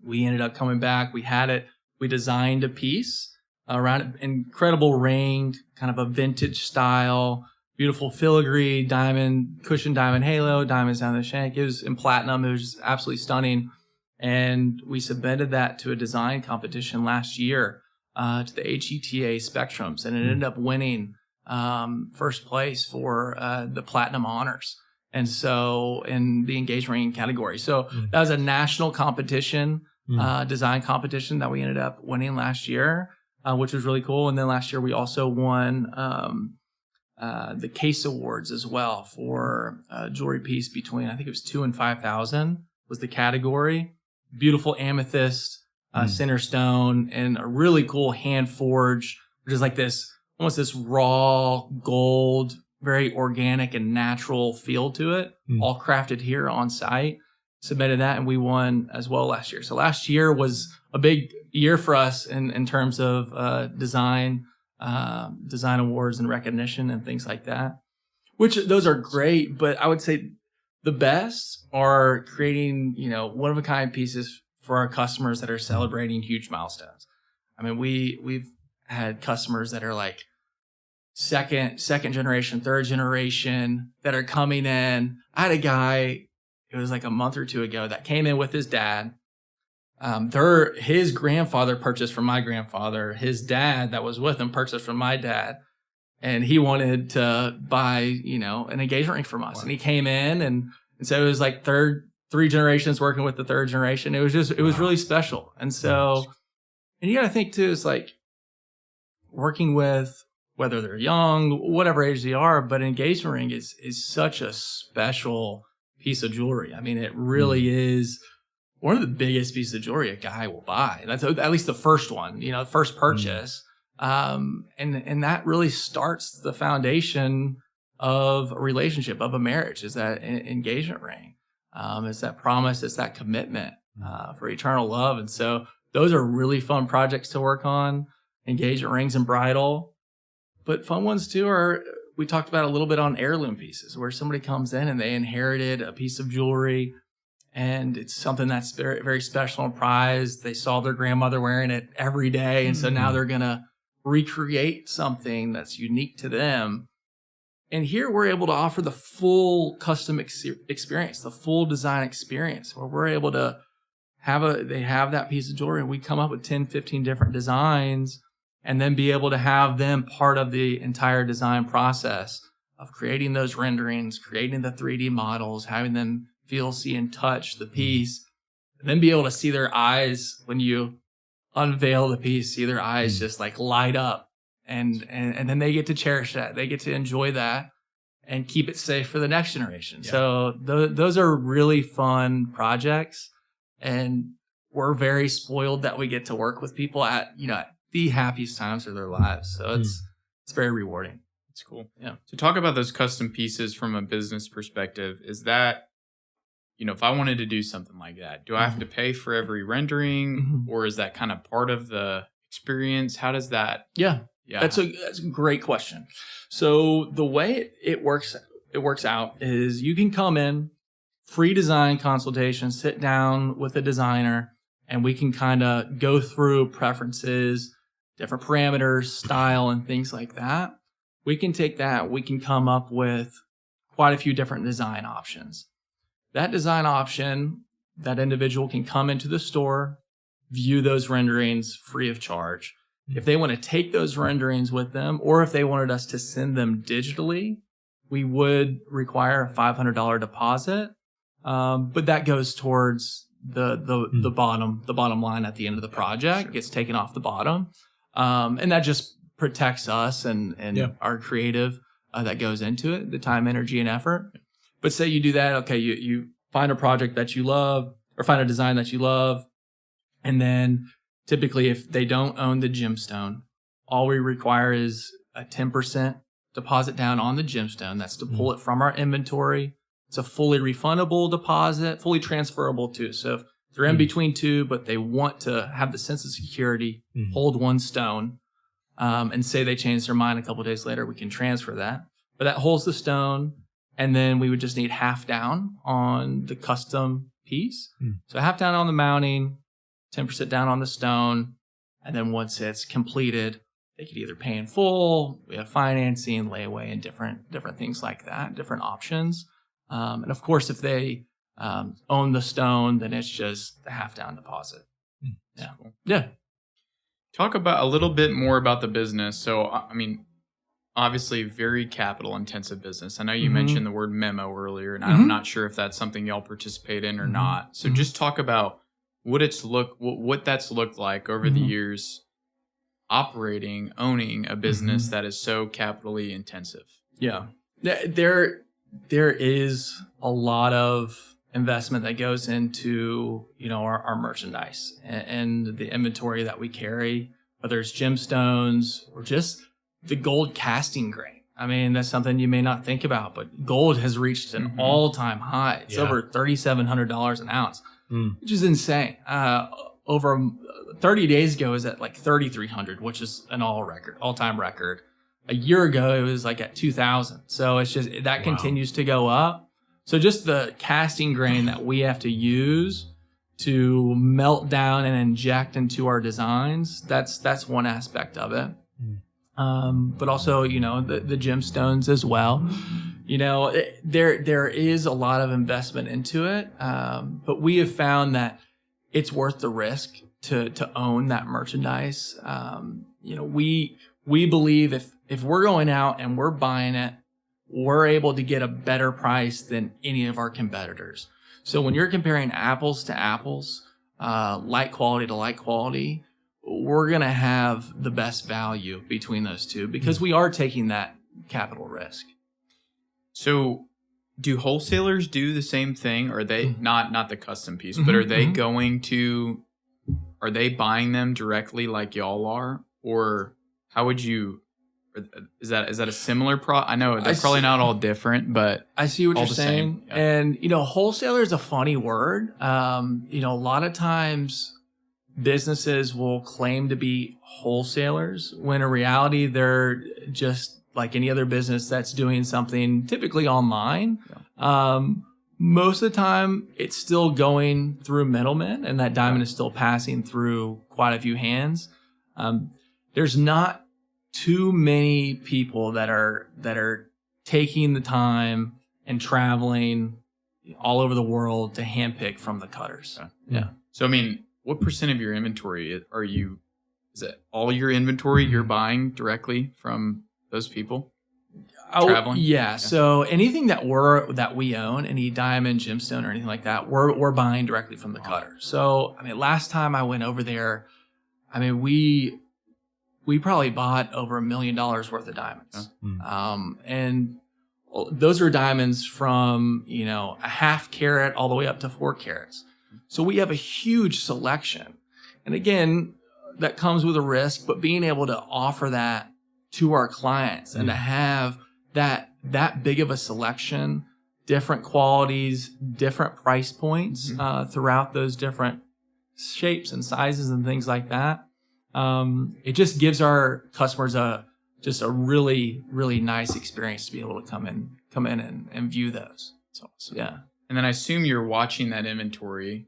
We ended up coming back. We had it. We designed a piece around an incredible ring, kind of a vintage style, beautiful filigree, diamond, cushion diamond halo, diamonds down the shank. It was in platinum. It was just absolutely stunning. And we submitted that to a design competition last year to the HETA Spectrums, and it ended up winning first place for the platinum honors. And so in the engagement ring category. So that was a national competition, design competition that we ended up winning last year, which was really cool. And then last year we also won the Case Awards as well for a jewelry piece between, I think it was 2,000 and 5,000 was the category. Beautiful amethyst, center stone, and a really cool hand forge, which is like this, almost this raw gold, very organic and natural feel to it, all crafted here on site. Submitted that and we won as well last year. So last year was a big year for us in terms of design awards and recognition and things like that, which those are great. But I would say the best are creating, one of a kind pieces for our customers that are celebrating huge milestones. I mean, we've had customers that are like second generation, third generation that are coming in. I had a guy, it was like a month or two ago, that came in with his dad. His grandfather purchased from my grandfather. His dad that was with him purchased from my dad. And he wanted to buy, an engagement ring from us. Wow. And he came in and so it was like three generations working with the third generation. It was really special. And so, and you got to think too, it's like working with, whether they're young, whatever age they are, but an engagement ring is such a special piece of jewelry. I mean, it really is one of the biggest pieces of jewelry a guy will buy. That's at least the first one, first purchase. And that really starts the foundation of a relationship, of a marriage, is that engagement ring. It's that promise, it's that commitment for eternal love. And so those are really fun projects to work on, engagement rings and bridal. But fun ones too are, we talked about a little bit on heirloom pieces, where somebody comes in and they inherited a piece of jewelry and it's something that's very, very special and prized. They saw their grandmother wearing it every day. And so now they're going to recreate something that's unique to them. And here we're able to offer the full custom experience, the full design experience, where we're able to they have that piece of jewelry and we come up with 10, 15 different designs and then be able to have them part of the entire design process of creating those renderings, creating the 3D models, having them feel, see, and touch the piece, and then be able to see their eyes when you unveil the piece, see their eyes just like light up. And then they get to cherish that. They get to enjoy that and keep it safe for the next generation. Yeah. So those are really fun projects. And we're very spoiled that we get to work with people at the happiest times of their lives. So it's very rewarding. It's cool. Yeah. So talk about those custom pieces from a business perspective. Is that, if I wanted to do something like that, do I have to pay for every rendering or is that kind of part of the experience? How does that? Yeah. That's a great question. So the way it works out is you can come in, free design consultation, sit down with a designer, and we can kind of go through preferences, different parameters, style, and things like that. We can take that. We can come up with quite a few different design options. That design option, that individual can come into the store, view those renderings free of charge. If they want to take those renderings with them, or if they wanted us to send them digitally, we would require a $500 deposit. But that goes towards the bottom line at the end of the project. Gets taken off the bottom. And that just protects us and our creative that goes into it, the time, energy, and effort. But say you do that, okay, you find a project that you love or find a design that you love. And then typically if they don't own the gemstone, all we require is a 10% deposit down on the gemstone. That's to pull it from our inventory. It's a fully refundable deposit, fully transferable too. So if they're in between two, but they want to have the sense of security, hold one stone, and say they change their mind a couple of days later, we can transfer that. But that holds the stone, and then we would just need half down on the custom piece. So half down on the mounting, 10% down on the stone, and then once it's completed, they could either pay in full, we have financing, layaway, and different things like that, different options. And of course, if they own the stone, then it's just the half down deposit. Yeah. Cool. Yeah. Talk about a little bit more about the business. So, I mean, obviously very capital intensive business. I know you mentioned the word memo earlier, and I'm not sure if that's something y'all participate in or not. So just talk about what that's looked like over the years owning a business that is so capitally intensive. Yeah. There is a lot of investment that goes into, our merchandise and the inventory that we carry, whether it's gemstones or just the gold casting grain. I mean, that's something you may not think about, but gold has reached an all-time high. It's over $3,700 an ounce, which is insane. Over 30 days ago, it was at like 3,300, which is an all-time record. A year ago, it was like at 2,000. So it's just that continues to go up. So just the casting grain that we have to use to melt down and inject into our designs, that's one aspect of it. But also, the gemstones as well. There is a lot of investment into it. But we have found that it's worth the risk to own that merchandise. We believe if we're going out and we're buying it, we're able to get a better price than any of our competitors. So when you're comparing apples to apples, like quality to like quality, we're going to have the best value between those two because we are taking that capital risk. So do wholesalers do the same thing? Or are they not the custom piece, but are they are they buying them directly like y'all are? Or how would you, is that a similar I know they're probably not all different, but I see what all you're the saying. same. Yeah. And, wholesaler is a funny word. A lot of times businesses will claim to be wholesalers when in reality they're just like any other business that's doing something typically online. Yeah. Most of the time it's still going through middlemen and that diamond is still passing through quite a few hands. There's not too many people that are taking the time and traveling all over the world to handpick from the cutters. Okay. Yeah. So, I mean, what percent of your inventory is it all your inventory you're buying directly from those people? Traveling? Yeah. So anything that we own, any diamond, gemstone, or anything like that, we're buying directly from the cutter. So, I mean, last time I went over there, I mean, we probably bought over $1 million worth of diamonds. And those are diamonds from, a half carat all the way up to 4 carats. So we have a huge selection. And again, that comes with a risk, but being able to offer that to our clients and to have that big of a selection, different qualities, different price points throughout those different shapes and sizes and things like that. It just gives our customers a really, really nice experience to be able to come in and view those. That's awesome. Yeah. And then I assume you're watching that inventory.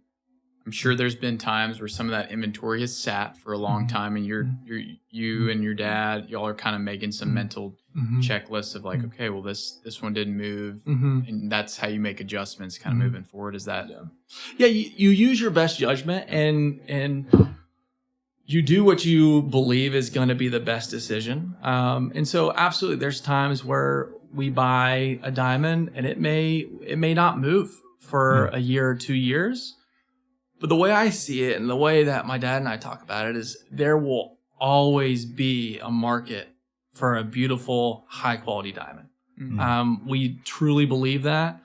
I'm sure there's been times where some of that inventory has sat for a long time, and you and your dad, y'all are kind of making some mental checklists of like, okay, well this one didn't move, and that's how you make adjustments, kind of moving forward. Is that? Yeah. You use your best judgment and you do what you believe is going to be the best decision. And so absolutely, there's times where we buy a diamond and it may not move for a year or 2 years. But the way I see it and the way that my dad and I talk about it is there will always be a market for a beautiful, high quality diamond. We truly believe that.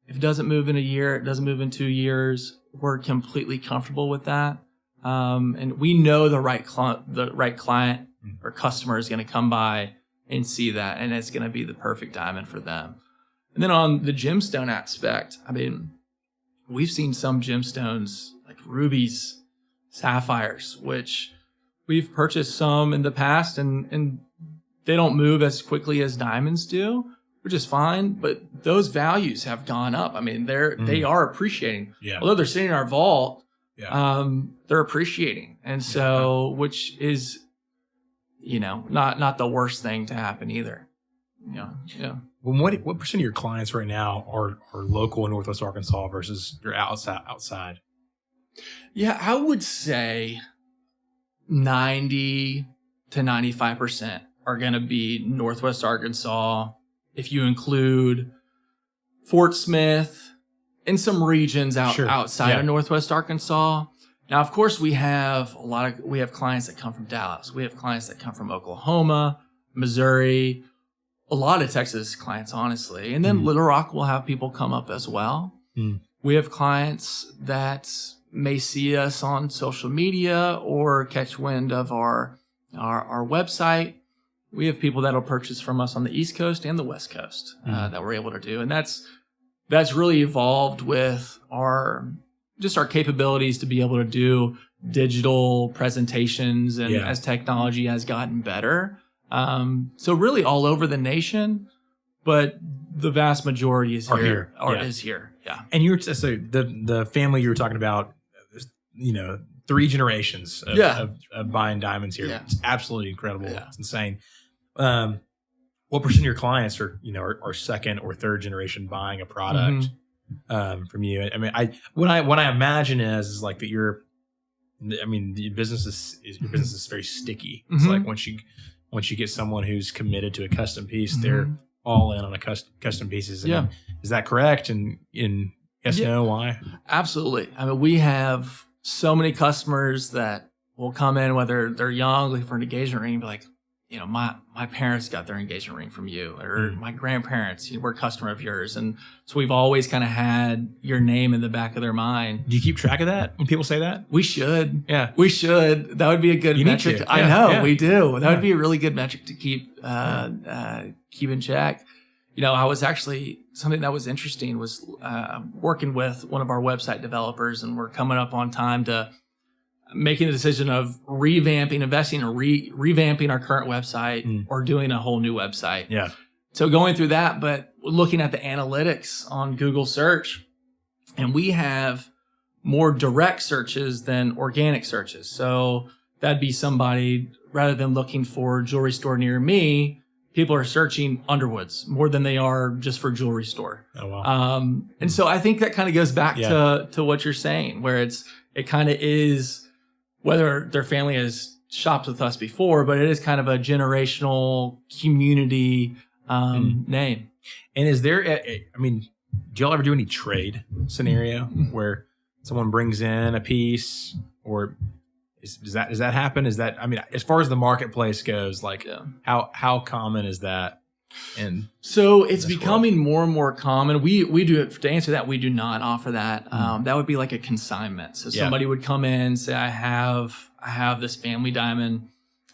If it doesn't move in a year, it doesn't move in 2 years, we're completely comfortable with that. And we know the right client or customer is going to come by and see that, and it's going to be the perfect diamond for them. And then on the gemstone aspect, I mean, we've seen some gemstones like rubies, sapphires, which we've purchased some in the past, and they don't move as quickly as diamonds do, which is fine, but those values have gone up. I mean, they are appreciating. Yeah. Although they're sitting in our vault, Yeah. they're appreciating. And so, which is, not the worst thing to happen either. Yeah. Well, what percent of your clients right now are local in Northwest Arkansas versus you're outside? Yeah, I would say 90 to 95% are going to be Northwest Arkansas. If you include Fort Smith and some regions outside of Northwest Arkansas. Now, of course, we have clients that come from Dallas. We have clients that come from Oklahoma, Missouri, a lot of Texas clients, honestly. And then Little Rock will have people come up as well. We have clients that may see us on social media or catch wind of our website. We have people that'll purchase from us on the East Coast and the West Coast that we're able to do. And that's really evolved with our capabilities to be able to do digital presentations and as technology has gotten better. So really all over the nation, but the vast majority is here. Yeah. And you were so the family you were talking about, 3 generations of buying diamonds here. Yeah. It's absolutely incredible. Yeah. It's insane. What percent of your clients are second or third generation buying a product from you? I mean, what I imagine is like that your business is very sticky. It's like once you get someone who's committed to a custom piece, they're all in on a custom pieces. Is that correct? And yes, no, why? Absolutely. I mean, we have so many customers that will come in, whether they're young, looking for an engagement ring, and be like, my parents got their engagement ring from you, or my grandparents, we're a customer of yours. And so we've always kind of had your name in the back of their mind. Do you keep track of that when people say that? We should. Yeah. We should. That would be a good metric. I know, we do. That would be a really good metric to keep in check. I was actually, something that was interesting was working with one of our website developers, and we're coming up on time to making the decision of revamping, investing, or revamping our current website or doing a whole new website. Yeah. So going through that, but looking at the analytics on Google search, and we have more direct searches than organic searches. So that'd be somebody, rather than looking for jewelry store near me, people are searching Underwoods more than they are just for jewelry store. Oh, wow. And so I think that kind of goes back to what you're saying, where it kind of is, whether their family has shopped with us before, but it is kind of a generational community name. And is there, do y'all ever do any trade scenario where someone brings in a piece, or does that happen? Is that, as far as the marketplace goes, how common is that? And so it's becoming more and more common. We do it, to answer that, we do not offer that. That would be like a consignment. So somebody would come in and say, I have this family diamond.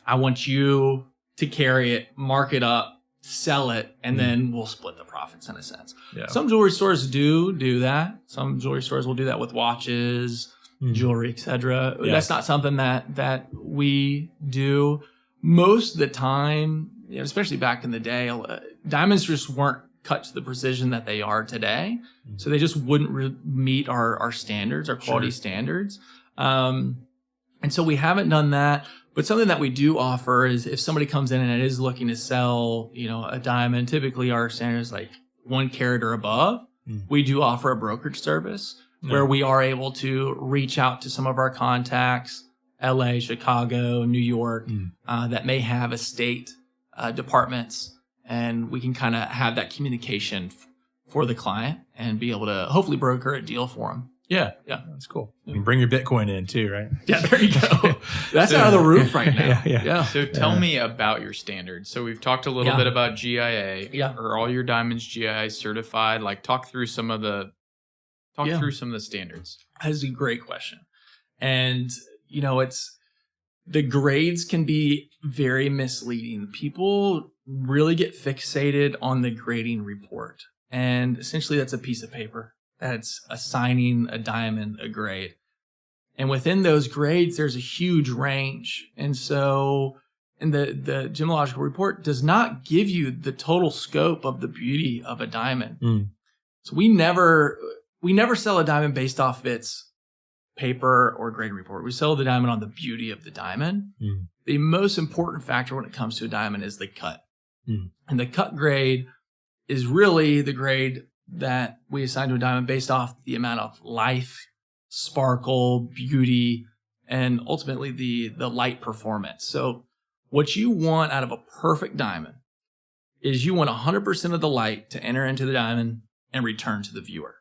I want you to carry it, mark it up, sell it, and then we'll split the profits in a sense. Yeah. Some jewelry stores do that. Some jewelry stores will do that with watches, jewelry, etc. Yeah. That's not something that we do. Most of the time, especially back in the day, diamonds just weren't cut to the precision that they are today. So they just wouldn't meet our standards, our quality standards. And so we haven't done that. But something that we do offer is, if somebody comes in and is looking to sell, a diamond, typically our standard is like 1 carat or above. We do offer a brokerage service where we are able to reach out to some of our contacts, LA, Chicago, New York, that may have estate departments, and we can kind of have that communication for the client and be able to hopefully broker a deal for them. Yeah. That's cool. You can bring your Bitcoin in too, right? Yeah, there you go. That's out of the roof right now. Yeah. So tell me about your standards. So we've talked a little bit about GIA. Yeah. Are all your diamonds GIA certified? Like talk through some of the standards. That's a great question. And, it's the grades can be very misleading. People really get fixated on the grading report. And essentially that's a piece of paper that's assigning a diamond a grade. And within those grades, there's a huge range. And so, the gemological report does not give you the total scope of the beauty of a diamond. So we never sell a diamond based off its paper or grade report. We sell the diamond on the beauty of the diamond. The most important factor when it comes to a diamond is the cut. And the cut grade is really the grade that we assign to a diamond based off the amount of life, sparkle, beauty, and ultimately the light performance. So what you want out of a perfect diamond is you want 100% of the light to enter into the diamond and return to the viewer.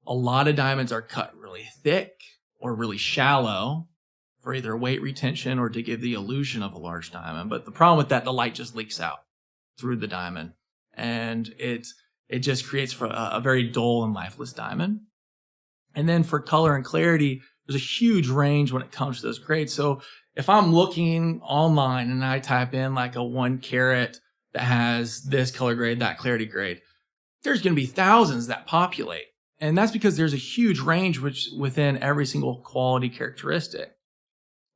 A lot of diamonds are cut really thick or really shallow for either weight retention or to give the illusion of a large diamond. But the problem with that, the light just leaks out through the diamond, and it just creates a very dull and lifeless diamond. And then for color and clarity, there's a huge range when it comes to those grades. So if I'm looking online and I type in like a 1 carat that has this color grade, that clarity grade, there's going to be thousands that populate. And that's because there's a huge range within every single quality characteristic.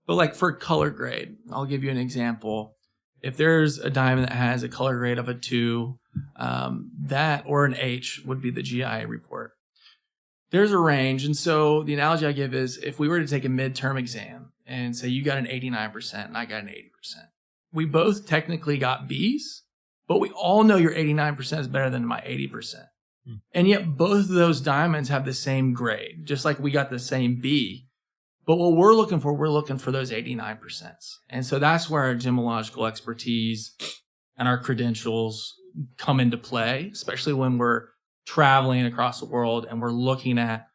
But like for color grade, I'll give you an example. If there's a diamond that has a color grade of a 2, that or an H would be the GIA report. There's a range. And so the analogy I give is if we were to take a midterm exam and say you got an 89% and I got an 80%, we both technically got Bs, but we all know your 89% is better than my 80%. And yet both of those diamonds have the same grade, just like we got the same B. But what we're looking for those 89%. And so that's where our gemological expertise and our credentials come into play, especially when we're traveling across the world and we're looking at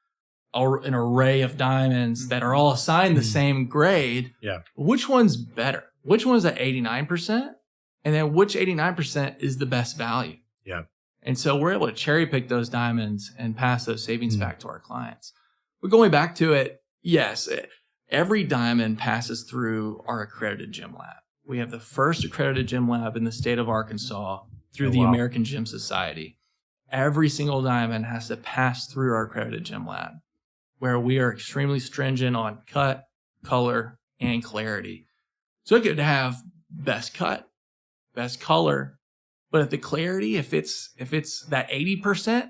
an array of diamonds that are all assigned the same grade. Yeah. Which one's better? Which one's at 89%? And then which 89% is the best value? Yeah. And so we're able to cherry pick those diamonds and pass those savings back to our clients. But going back to it, yes, every diamond passes through our accredited gem lab. We have the first accredited gem lab in the state of Arkansas through the American Gem Society. Every single diamond has to pass through our accredited gem lab, where we are extremely stringent on cut, color, and clarity. So it could have best cut, best color, but if the clarity, if it's that 80%,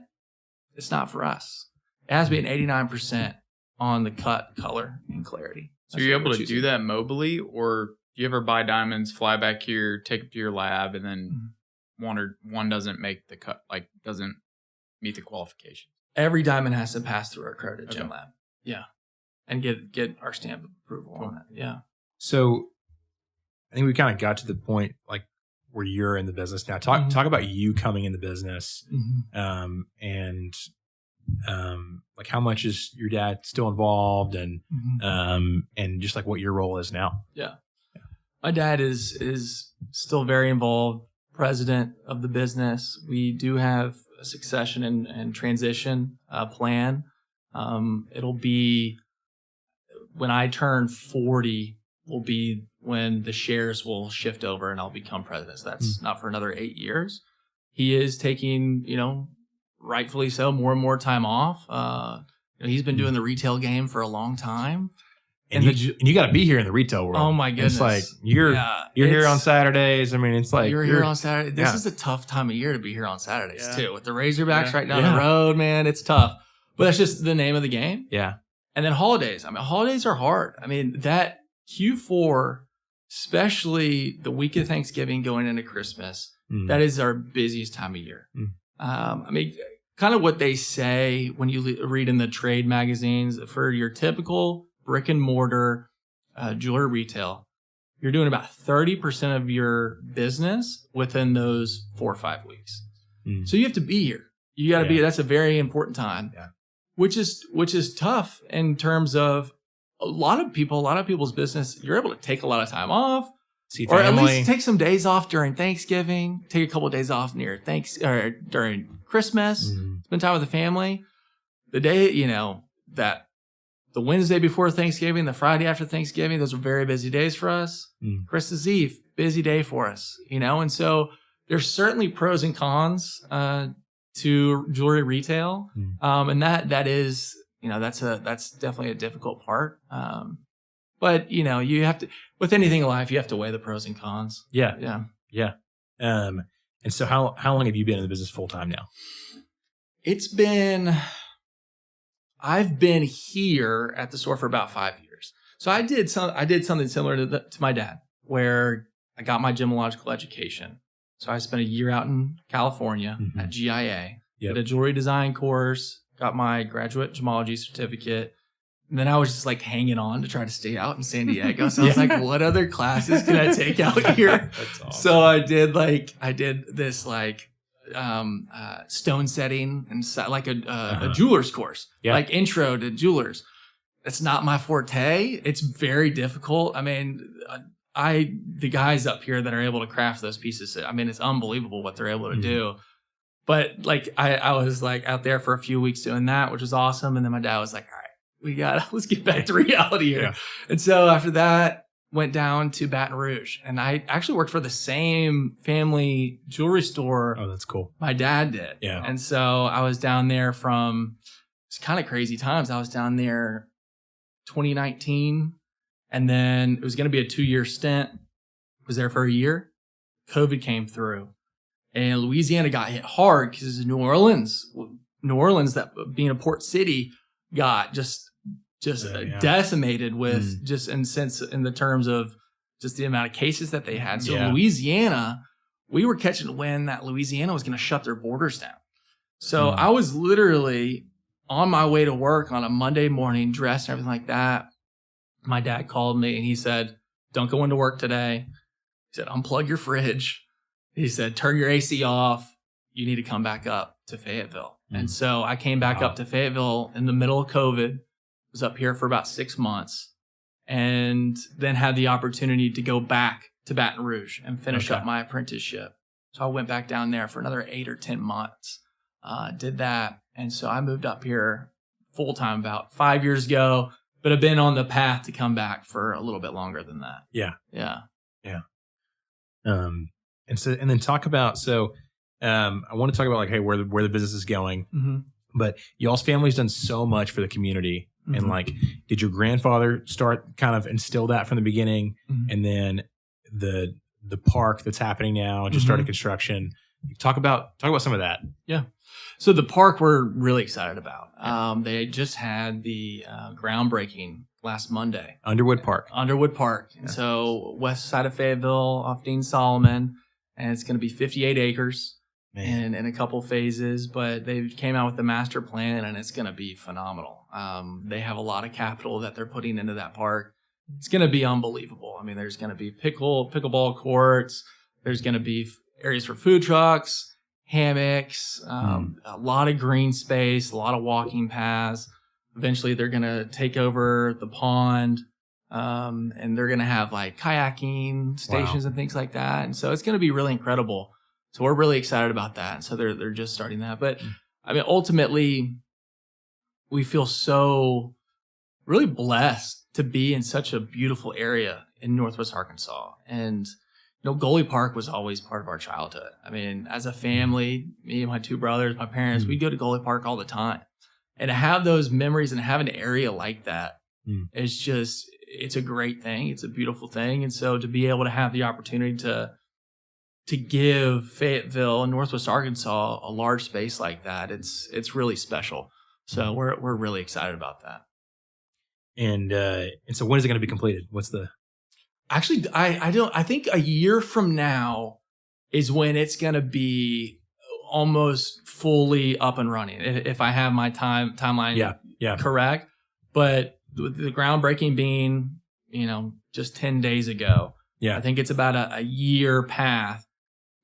it's not for us. It has to be an 89% on the cut, color, and clarity. So you're able to do that mobily, or do you ever buy diamonds, fly back here, take it to your lab, and then one doesn't make the cut, like doesn't meet the qualification? Every diamond has to pass through our accredited gem lab. Yeah. And get our stamp of approval on it. Yeah. So I think we kind of got to the point like where you're in the business now. Talk about you coming in the business, and like how much is your dad still involved, and just like what your role is now. Yeah. My dad is still very involved, president of the business. We do have a succession and transition plan. It'll be when I turn 40 will be when the shares will shift over and I'll become president. So that's not for another 8 years. He is taking, rightfully so, more and more time off. He's been doing the retail game for a long time. And you got to be here in the retail world. Oh my goodness! It's like you're here on Saturdays. I mean, it's like you're here on Saturday. This is a tough time of year to be here on Saturdays too, with the Razorbacks right down the road. Man, it's tough, but that's just the name of the game. Yeah. And then holidays. I mean, holidays are hard. I mean, that Q4, especially the week of Thanksgiving going into Christmas, that is our busiest time of year. I mean, kind of what they say when you read in the trade magazines for your typical brick and mortar jewelry retail, you're doing about 30% of your business within those 4 or 5 weeks. So you have to be here. You got to be. That's a very important time. Yeah. which is tough in terms of a lot of people's business. You're able to take a lot of time off, See or at family. least take some days off during Thanksgiving, take a couple of days off or during Christmas, spend time with the family. The day, that the Wednesday before Thanksgiving, the Friday after Thanksgiving, those are very busy days for us. Christmas Eve, busy day for us, and so there's certainly pros and cons to jewelry retail, and that is, that's definitely a difficult part. But you have to, with anything in life, you have to weigh the pros and cons. Yeah. And so how long have you been in the business full time now? I've been here at the store for about 5 years. So I did something similar to my dad, where I got my gemological education. So I spent a year out in California at GIA, did a jewelry design course, got my graduate gemology certificate. And then I was just like hanging on to try to stay out in San Diego. So I was like, what other classes can I take out here? That's awesome. So I did this stone setting and like a jeweler's course, like intro to jewelers. It's not my forte. It's very difficult. I mean, the guys up here that are able to craft those pieces, I mean, it's unbelievable what they're able to do. But like, I was like out there for a few weeks doing that, which was awesome. And then my dad was like, all right, let's get back to reality here. Yeah. And so after that, went down to Baton Rouge, and I actually worked for the same family jewelry store. Oh, that's cool. My dad did. Yeah. And so I was down there it's kind of crazy times. I was down there 2019, and then it was going to be a 2-year stint. Was there for a year. COVID came through, and Louisiana got hit hard because New Orleans, that being a port city, got just decimated with in the terms of just the amount of cases that they had. So Louisiana, we were catching wind that Louisiana was going to shut their borders down. So I was literally on my way to work on a Monday morning, dressed and everything like that. My dad called me and he said, don't go into work today. He said, unplug your fridge. He said, turn your AC off. You need to come back up to Fayetteville. And so I came back up to Fayetteville in the middle of COVID. Was up here for about 6 months, and then had the opportunity to go back to Baton Rouge and finish up my apprenticeship. So I went back down there for another 8 or 10 months, did that. And so I moved up here full time about 5 years ago, but I've been on the path to come back for a little bit longer than that. Yeah. And then talk about, I want to talk about like, hey, where the business is going, but y'all's family's done so much for the community. And like, did your grandfather start kind of instill that from the beginning? And then the park that's happening now just started construction. Talk about some of that. Yeah. So the park we're really excited about. They just had the groundbreaking last Monday. Underwood Park. And so west side of Fayetteville off Dean Solomon, and it's going to be 58 acres. In a couple phases, but they came out with the master plan, and it's going to be phenomenal. They have a lot of capital that they're putting into that park. It's going to be unbelievable. I mean, there's going to be pickleball courts. There's going to be areas for food trucks, hammocks, a lot of green space, a lot of walking paths. Eventually, they're going to take over the pond, and they're going to have like kayaking stations and things like that. And so it's going to be really incredible. So we're really excited about that. And so they're just starting that. But I mean, ultimately, we feel so really blessed to be in such a beautiful area in Northwest Arkansas. And, Goley Park was always part of our childhood. I mean, as a family, me and my 2 brothers, my parents, we'd go to Goley Park all the time. And to have those memories and have an area like that, it's a great thing. It's a beautiful thing. And so to be able to have the opportunity to give Fayetteville and Northwest Arkansas a large space like that, it's really special. So we're really excited about that. And so when is it going to be completed? What's the? Actually, I think a year from now is when it's going to be almost fully up and running. If I have my timeline correct, but the groundbreaking being, just 10 days ago. Yeah. I think it's about a year path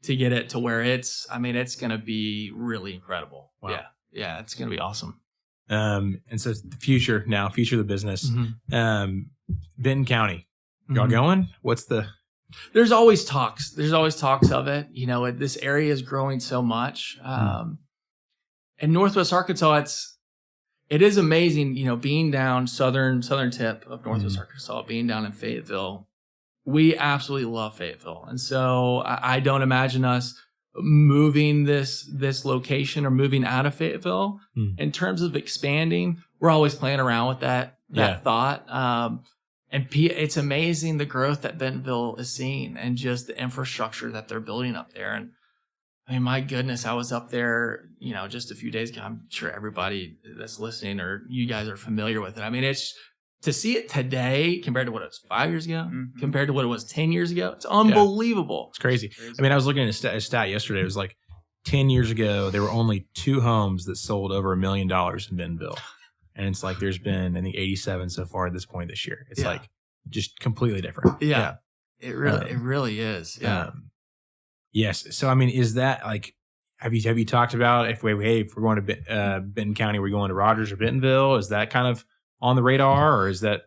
to get it to where it's going to be really incredible. Wow. Yeah. It's going to be awesome. And so the future of the business, Benton County, y'all going? What's There's always talks. There's always talks of it. This area is growing so much. In Northwest Arkansas, it is amazing, being down southern tip of Northwest Arkansas, being down in Fayetteville. We absolutely love Fayetteville. And so I don't imagine us moving this location or moving out of Fayetteville. In terms of expanding, we're always playing around with that thought. And it's amazing the growth that Bentonville is seeing and just the infrastructure that they're building up there. And I mean, my goodness, I was up there, just a few days ago. I'm sure everybody that's listening or you guys are familiar with it. I mean, it's to see it today compared to what it was 5 years ago, compared to what it was 10 years ago. It's unbelievable. It's crazy. I mean, I was looking at a stat yesterday. It was like 10 years ago, there were only 2 homes that sold over $1 million in Bentonville. And it's like there's been, I think, 87 so far at this point this year. It's like just completely different. Yeah. It really is. Yeah. Yes. So, I mean, is that like, have you talked about if we're going to Benton County, we're going to Rogers or Bentonville? Is that kind of on the radar, or is that?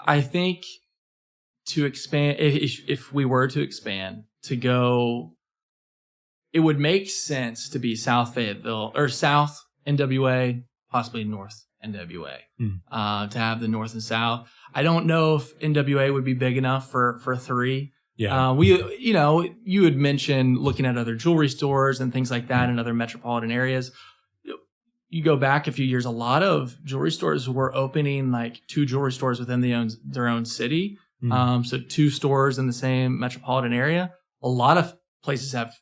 I think to expand, if we were to expand, to go, it would make sense to be South Fayetteville or South NWA, possibly North NWA, to have the North and South. I don't know if NWA would be big enough for 3. Yeah. You had mentioned looking at other jewelry stores and things like that in other metropolitan areas. You go back a few years, a lot of jewelry stores were opening like 2 jewelry stores within their own city. So 2 stores in the same metropolitan area. A lot of places have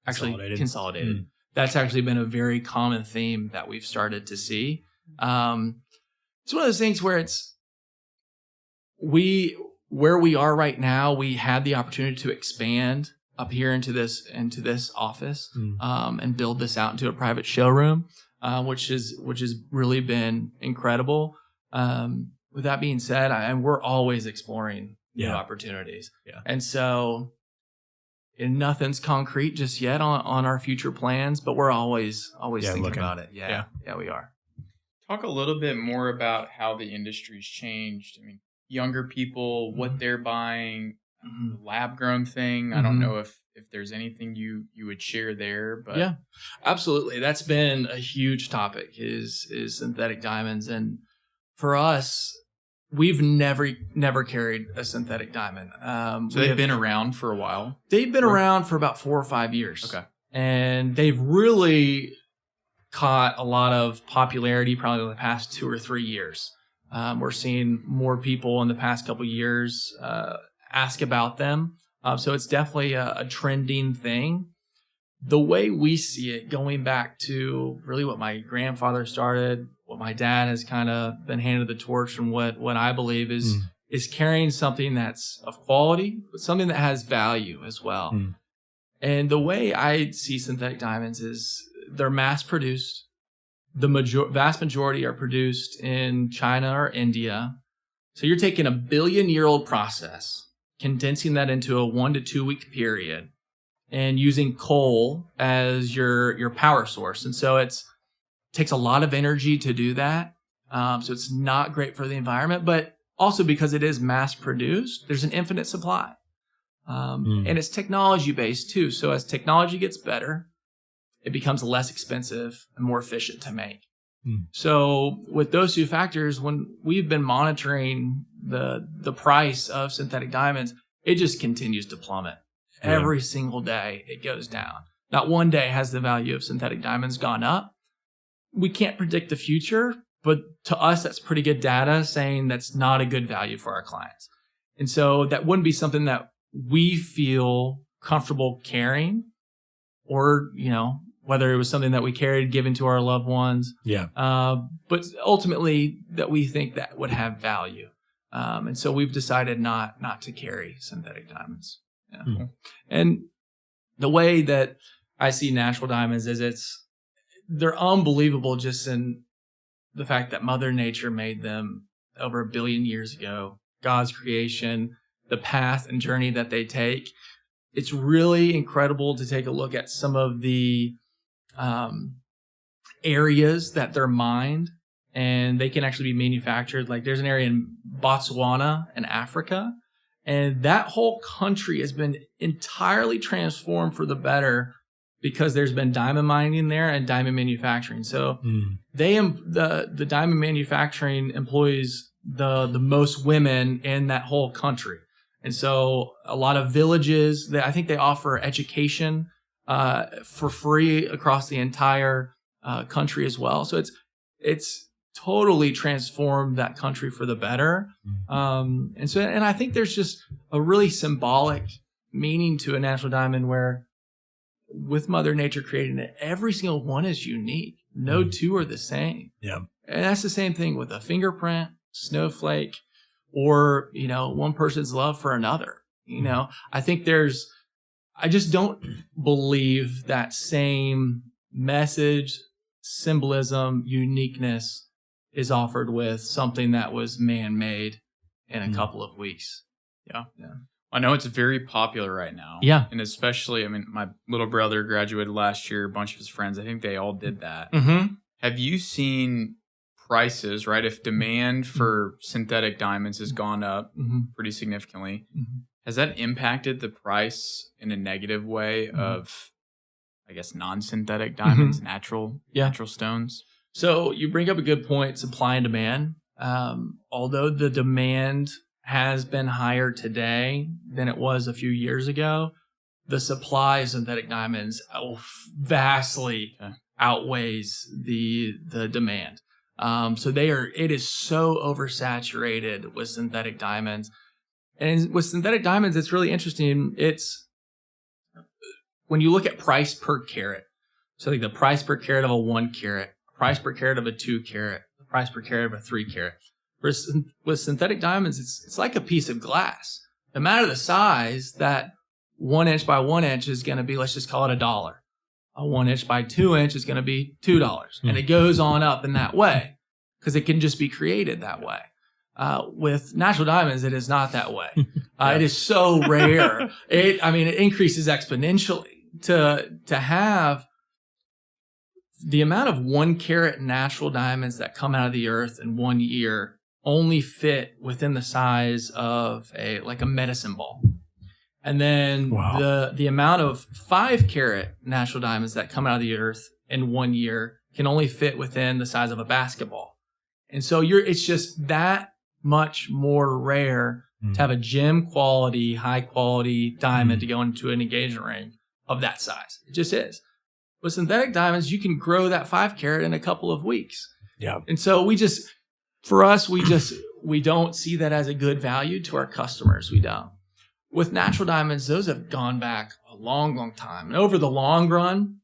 actually consolidated. That's actually been a very common theme that we've started to see. It's one of those things where where we are right now, we had the opportunity to expand up here into this office, and build this out into a private showroom, which has really been incredible. With that being said, we're always exploring new opportunities. Yeah. And so nothing's concrete just yet on our future plans, but we're always thinking about it. Yeah, we are. Talk a little bit more about how the industry's changed. I mean, younger people, what they're buying, the lab grown thing. I don't know if there's anything you would share there, but yeah, absolutely. That's been a huge topic is synthetic diamonds. And for us, we've never carried a synthetic diamond. So they've been around for a while. They've been around for about 4 or 5 years. Okay. And they've really caught a lot of popularity probably in the past 2 or 3 years. We're seeing more people in the past couple of years ask about them. So it's definitely a trending thing. The way we see it, going back to really what my grandfather started, what my dad has kind of been handed the torch, and what I believe is carrying something that's of quality, but something that has value as well. And the way I see synthetic diamonds is they're mass produced. The vast majority are produced in China or India. So you're taking a billion-year-old process, condensing that into a 1 to 2 week period, and using coal as your power source. And so it takes a lot of energy to do that. So it's not great for the environment, but also because it is mass produced, there's an infinite supply. And it's technology based too. So as technology gets better, it becomes less expensive and more efficient to make. So with those 2 factors, when we've been monitoring the price of synthetic diamonds, it just continues to plummet. Every single day it goes down. Not one day has the value of synthetic diamonds gone up. We can't predict the future, but to us, that's pretty good data saying that's not a good value for our clients. And so that wouldn't be something that we feel comfortable carrying, or, whether it was something that we carried, given to our loved ones. Yeah. But ultimately that we think that would have value. And so we've decided not to carry synthetic diamonds. Yeah. And the way that I see natural diamonds is they're unbelievable just in the fact that Mother Nature made them over 1 billion years ago. God's creation, the path and journey that they take. It's really incredible to take a look at some of the areas that they're mined and they can actually be manufactured. Like there's an area in Botswana in Africa, and that whole country has been entirely transformed for the better because there's been diamond mining there and diamond manufacturing. So the diamond manufacturing employs the most women in that whole country. And so a lot of villages, I think they offer education for free across the entire country as well. So it's totally transformed that country for the better. And I think there's just a really symbolic meaning to a natural diamond where with Mother Nature creating it, every single one is unique. No two are the same. Yeah. And that's the same thing with a fingerprint, snowflake, or, one person's love for another. I think I just don't believe that same message, symbolism, uniqueness is offered with something that was man-made in a couple of weeks. Yeah. I know it's very popular right now. Yeah. And especially, my little brother graduated last year, a bunch of his friends, I think they all did that. Mm-hmm. Have you seen prices, right? If demand for synthetic diamonds has gone up pretty significantly, has that impacted the price in a negative way of, I guess, non-synthetic diamonds, natural stones? So you bring up a good point, supply and demand. Although the demand has been higher today than it was a few years ago, the supply of synthetic diamonds vastly outweighs the demand. So it is so oversaturated with synthetic diamonds. And with synthetic diamonds, it's really interesting. It's when you look at price per carat. So like the price per carat of a 1 carat, price per carat of a 2 carat, the price per carat of a 3 carat. With synthetic diamonds, it's like a piece of glass. No matter the size, that 1 inch by 1 inch is going to be, let's just call it $1. A 1 inch by 2 inch is going to be $2. And it goes on up in that way because it can just be created that way. With natural diamonds, it is not that way. It is so rare. It increases exponentially to have the amount of 1 carat natural diamonds that come out of the earth in 1 year only fit within the size of a medicine ball. And then the amount of 5 carat natural diamonds that come out of the earth in 1 year can only fit within the size of a basketball. And so it's just that much more rare to have a gem quality, high quality diamond to go into an engagement ring of that size. It just is. With synthetic diamonds, you can grow that 5 carat in a couple of weeks. Yeah. And so we don't see that as a good value to our customers. We don't. With natural diamonds, those have gone back a long, long time. And over the long run,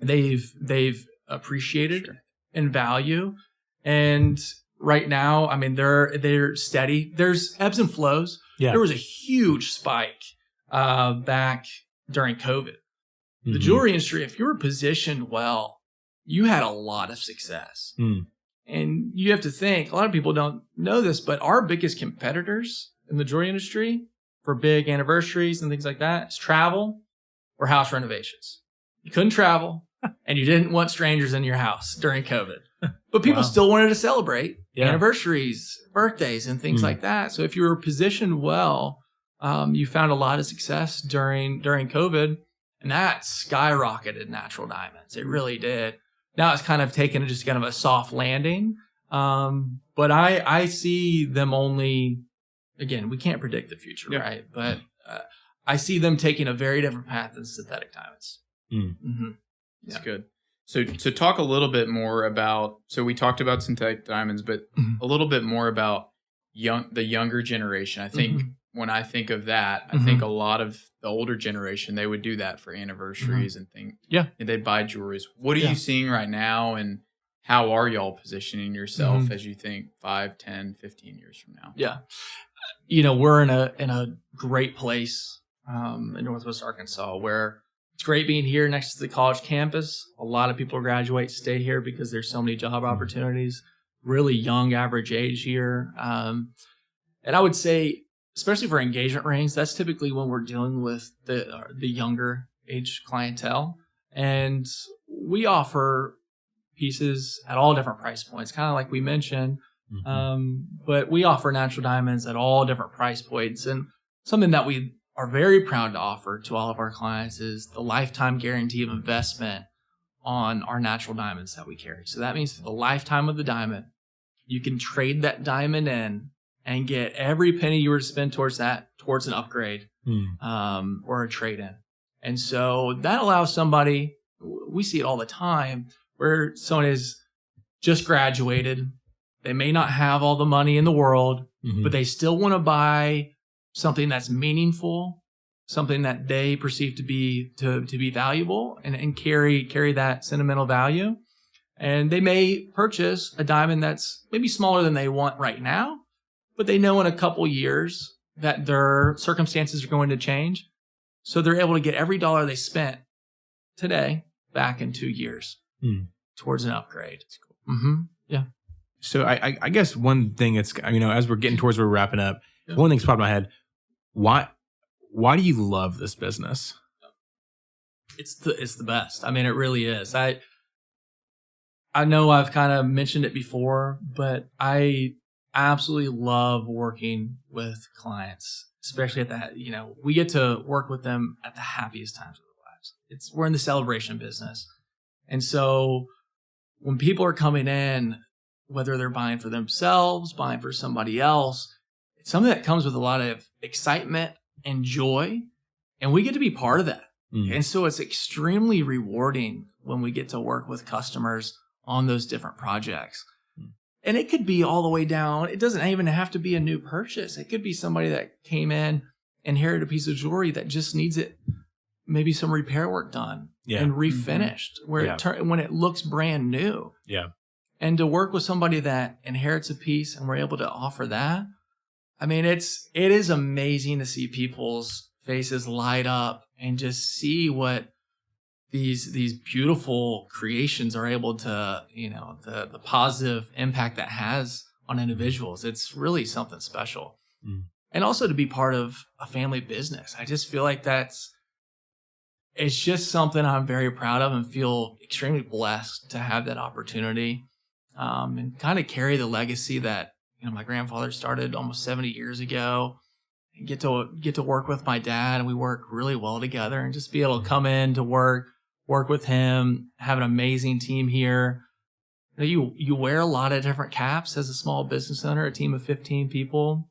they've appreciated in value. And right now, they're steady. There's ebbs and flows. Yeah. There was a huge spike back during COVID. The jewelry industry, if you were positioned well, you had a lot of success. And you have to think, a lot of people don't know this, but our biggest competitors in the jewelry industry for big anniversaries and things like that is travel or house renovations. You couldn't travel and you didn't want strangers in your house during COVID. But people still wanted to celebrate anniversaries, birthdays, and things like that. So if you were positioned well, you found a lot of success during COVID. And that skyrocketed natural diamonds. It really did. Now it's kind of taken just kind of a soft landing. But I see them only, again, we can't predict the future, right? But I see them taking a very different path than synthetic diamonds. That's good. So talk a little bit more about, so we talked about synthetic diamonds, but a little bit more about the younger generation. I think when I think of that, I think a lot of the older generation, they would do that for anniversaries and things. Yeah. And they'd buy jewelry. What are you seeing right now, and how are y'all positioning yourself as you think 5, 10, 15 years from now? Yeah. We're in a great place in Northwest Arkansas where it's great being here next to the college campus. A lot of people graduate, stay here because there's so many job opportunities, really young average age here. And I would say, especially for engagement rings, that's typically when we're dealing with the younger age clientele. And we offer pieces at all different price points, kind of like we mentioned. Mm-hmm. But we offer natural diamonds at all different price points. And something that we are very proud to offer to all of our clients is the lifetime guarantee of investment on our natural diamonds that we carry. So that means for the lifetime of the diamond, you can trade that diamond in and get every penny you were to spend towards an upgrade or a trade-in. And so that allows somebody, we see it all the time, where someone is just graduated. They may not have all the money in the world, but they still want to buy something that's meaningful, something that they perceive to be valuable and carry that sentimental value. And they may purchase a diamond that's maybe smaller than they want right now, but they know in a couple years that their circumstances are going to change. So they're able to get every dollar they spent today back in 2 years towards an upgrade. Yeah. So I guess one thing that's, as we're getting towards where we're wrapping up, one thing's popped in my head. Why do you love this business? It's the best. I mean, it really is. I know I've kind of mentioned it before, but I absolutely love working with clients, especially at that, we get to work with them at the happiest times of their lives. We're in the celebration business. And so when people are coming in, whether they're buying for themselves, buying for somebody else, it's something that comes with a lot of excitement and joy. And we get to be part of that. And so it's extremely rewarding when we get to work with customers on those different projects. And it could be all the way down. It doesn't even have to be a new purchase. It could be somebody that came in, inherited a piece of jewelry that just needs maybe some repair work done and refinished, when it looks brand new. Yeah. And to work with somebody that inherits a piece and we're able to offer that, I mean, it is amazing to see people's faces light up and just see what these beautiful creations are able to, the positive impact that has on individuals. It's really something special. And also to be part of a family business. I just feel like it's just something I'm very proud of and feel extremely blessed to have that opportunity, and kind of carry the legacy that, my grandfather started almost 70 years ago, and get to work with my dad. And we work really well together, and just be able to come in to work with him, have an amazing team here. You wear a lot of different caps as a small business owner, a team of 15 people,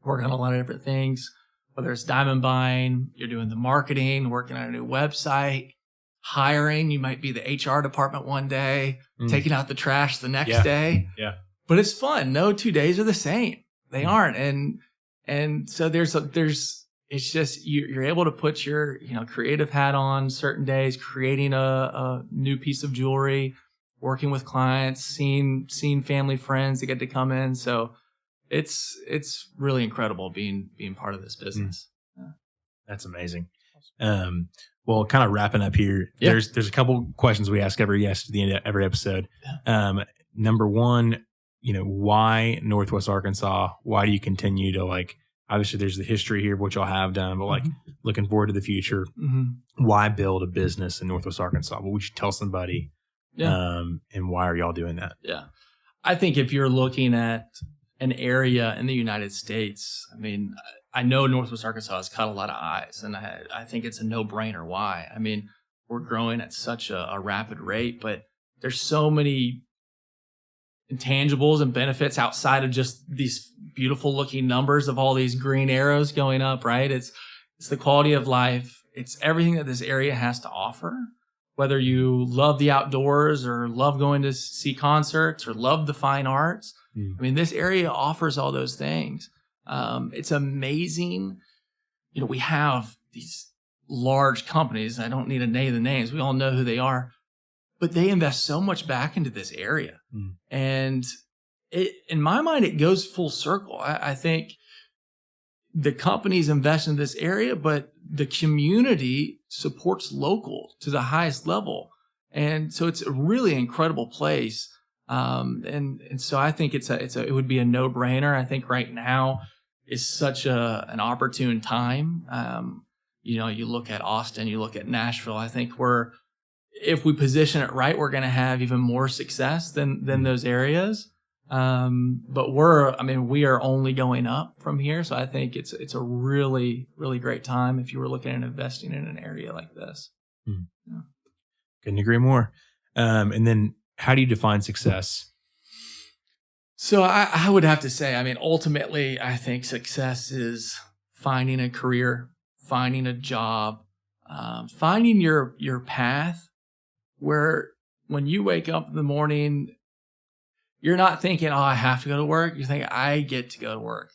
working on a lot of different things, whether it's diamond buying, you're doing the marketing, working on a new website, hiring, you might be the HR department one day, taking out the trash the next day. Yeah. But it's fun. No 2 days are the same. They aren't. And so it's just, you're able to put your, creative hat on certain days, creating a new piece of jewelry, working with clients, seeing family, friends that get to come in. So it's really incredible being part of this business. Yeah. That's amazing. Well, kind of wrapping up here, there's a couple questions we ask every guest at the end of every episode. Number one, why Northwest Arkansas? Why do you continue to obviously there's the history here of what y'all have done, but looking forward to the future, why build a business in Northwest Arkansas? What would you tell somebody? And why are y'all doing that? Yeah. I think if you're looking at an area in the United States, I mean, I know Northwest Arkansas has caught a lot of eyes, and I think it's a no-brainer. Why? I mean, we're growing at such a rapid rate, but there's so many intangibles and benefits outside of just these beautiful looking numbers of all these green arrows going up, right? It's the quality of life. It's everything that this area has to offer. Whether you love the outdoors or love going to see concerts or love the fine arts, I mean, this area offers all those things. It's amazing. We have these large companies. I don't need to name the names. We all know who they are. But they invest so much back into this area. And in my mind, it goes full circle. I think the companies invest in this area, but the community supports local to the highest level. And so it's a really incredible place. And so I think it would be a no-brainer. I think right now is such an opportune time. You look at Austin, you look at Nashville. I think if we position it right, we're going to have even more success than those areas. But we are only going up from here. So I think it's a really, really great time if you were looking at investing in an area like this. Yeah. Couldn't agree more. And then how do you define success? So I would have to say, ultimately, I think success is finding a career, finding a job, finding your path where when you wake up in the morning, you're not thinking, oh, I have to go to work. You're thinking, I get to go to work.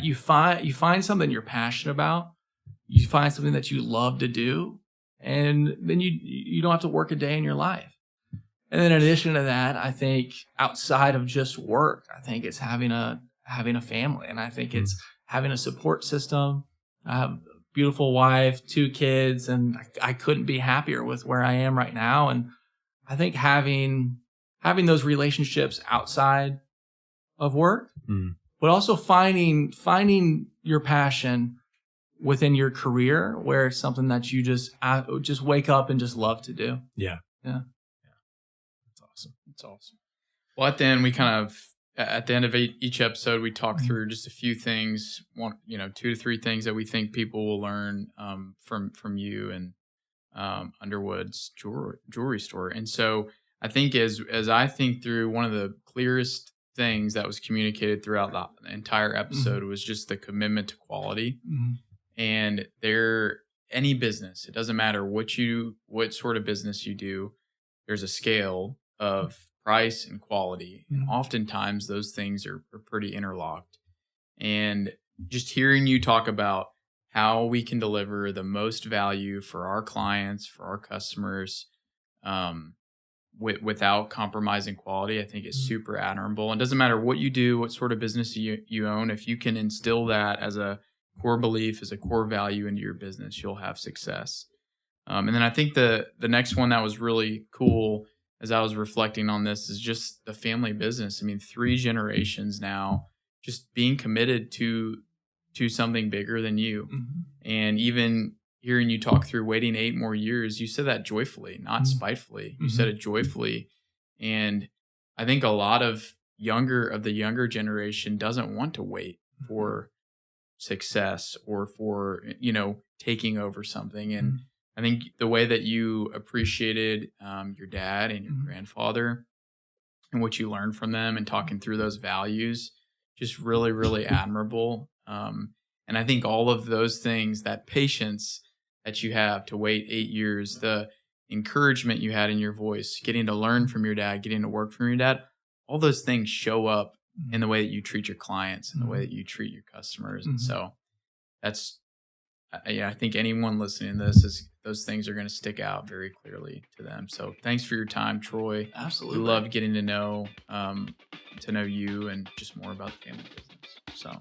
You find something you're passionate about. You find something that you love to do, and then you don't have to work a day in your life. And then in addition to that, I think outside of just work, I think it's having a family, and I think it's having a support system. I have a beautiful wife, 2 kids, and I couldn't be happier with where I am right now. And I think having those relationships outside of work, but also finding your passion within your career, where it's something that you just wake up and just love to do. Yeah. That's awesome. Well, at the end, we at the end of each episode, we talk through just a few things, 2 to 3 things that we think people will learn from you and Underwood's jewelry store. And so I think as I think through, one of the clearest things that was communicated throughout the entire episode was just the commitment to quality. And any business, it doesn't matter what sort of business you do, there's a scale of price and quality. And oftentimes those things are pretty interlocked. And just hearing you talk about how we can deliver the most value for our clients, for our customers, without compromising quality, I think is super admirable. And it doesn't matter what you do, what sort of business you own, if you can instill that as a core belief, as a core value into your business, you'll have success. And then I think the next one that was really cool as I was reflecting on this is just the family business. 3 generations now, just being committed to something bigger than you. And even hearing you talk through waiting 8 more years, you said that joyfully, not spitefully. You said it joyfully. And I think a lot of the younger generation doesn't want to wait for success or for, taking over something. And I think the way that you appreciated your dad and your grandfather and what you learned from them and talking through those values, just really, really admirable. And I think all of those things, that patience that you have to wait 8 years, the encouragement you had in your voice, getting to learn from your dad, getting to work from your dad, all those things show up in the way that you treat your clients and the way that you treat your customers. And so I think anyone listening to this those things are going to stick out very clearly to them. So thanks for your time, Troy. Absolutely. We loved getting to know you and just more about the family business. So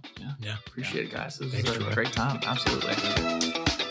appreciate it, guys. This was a great time. Absolutely.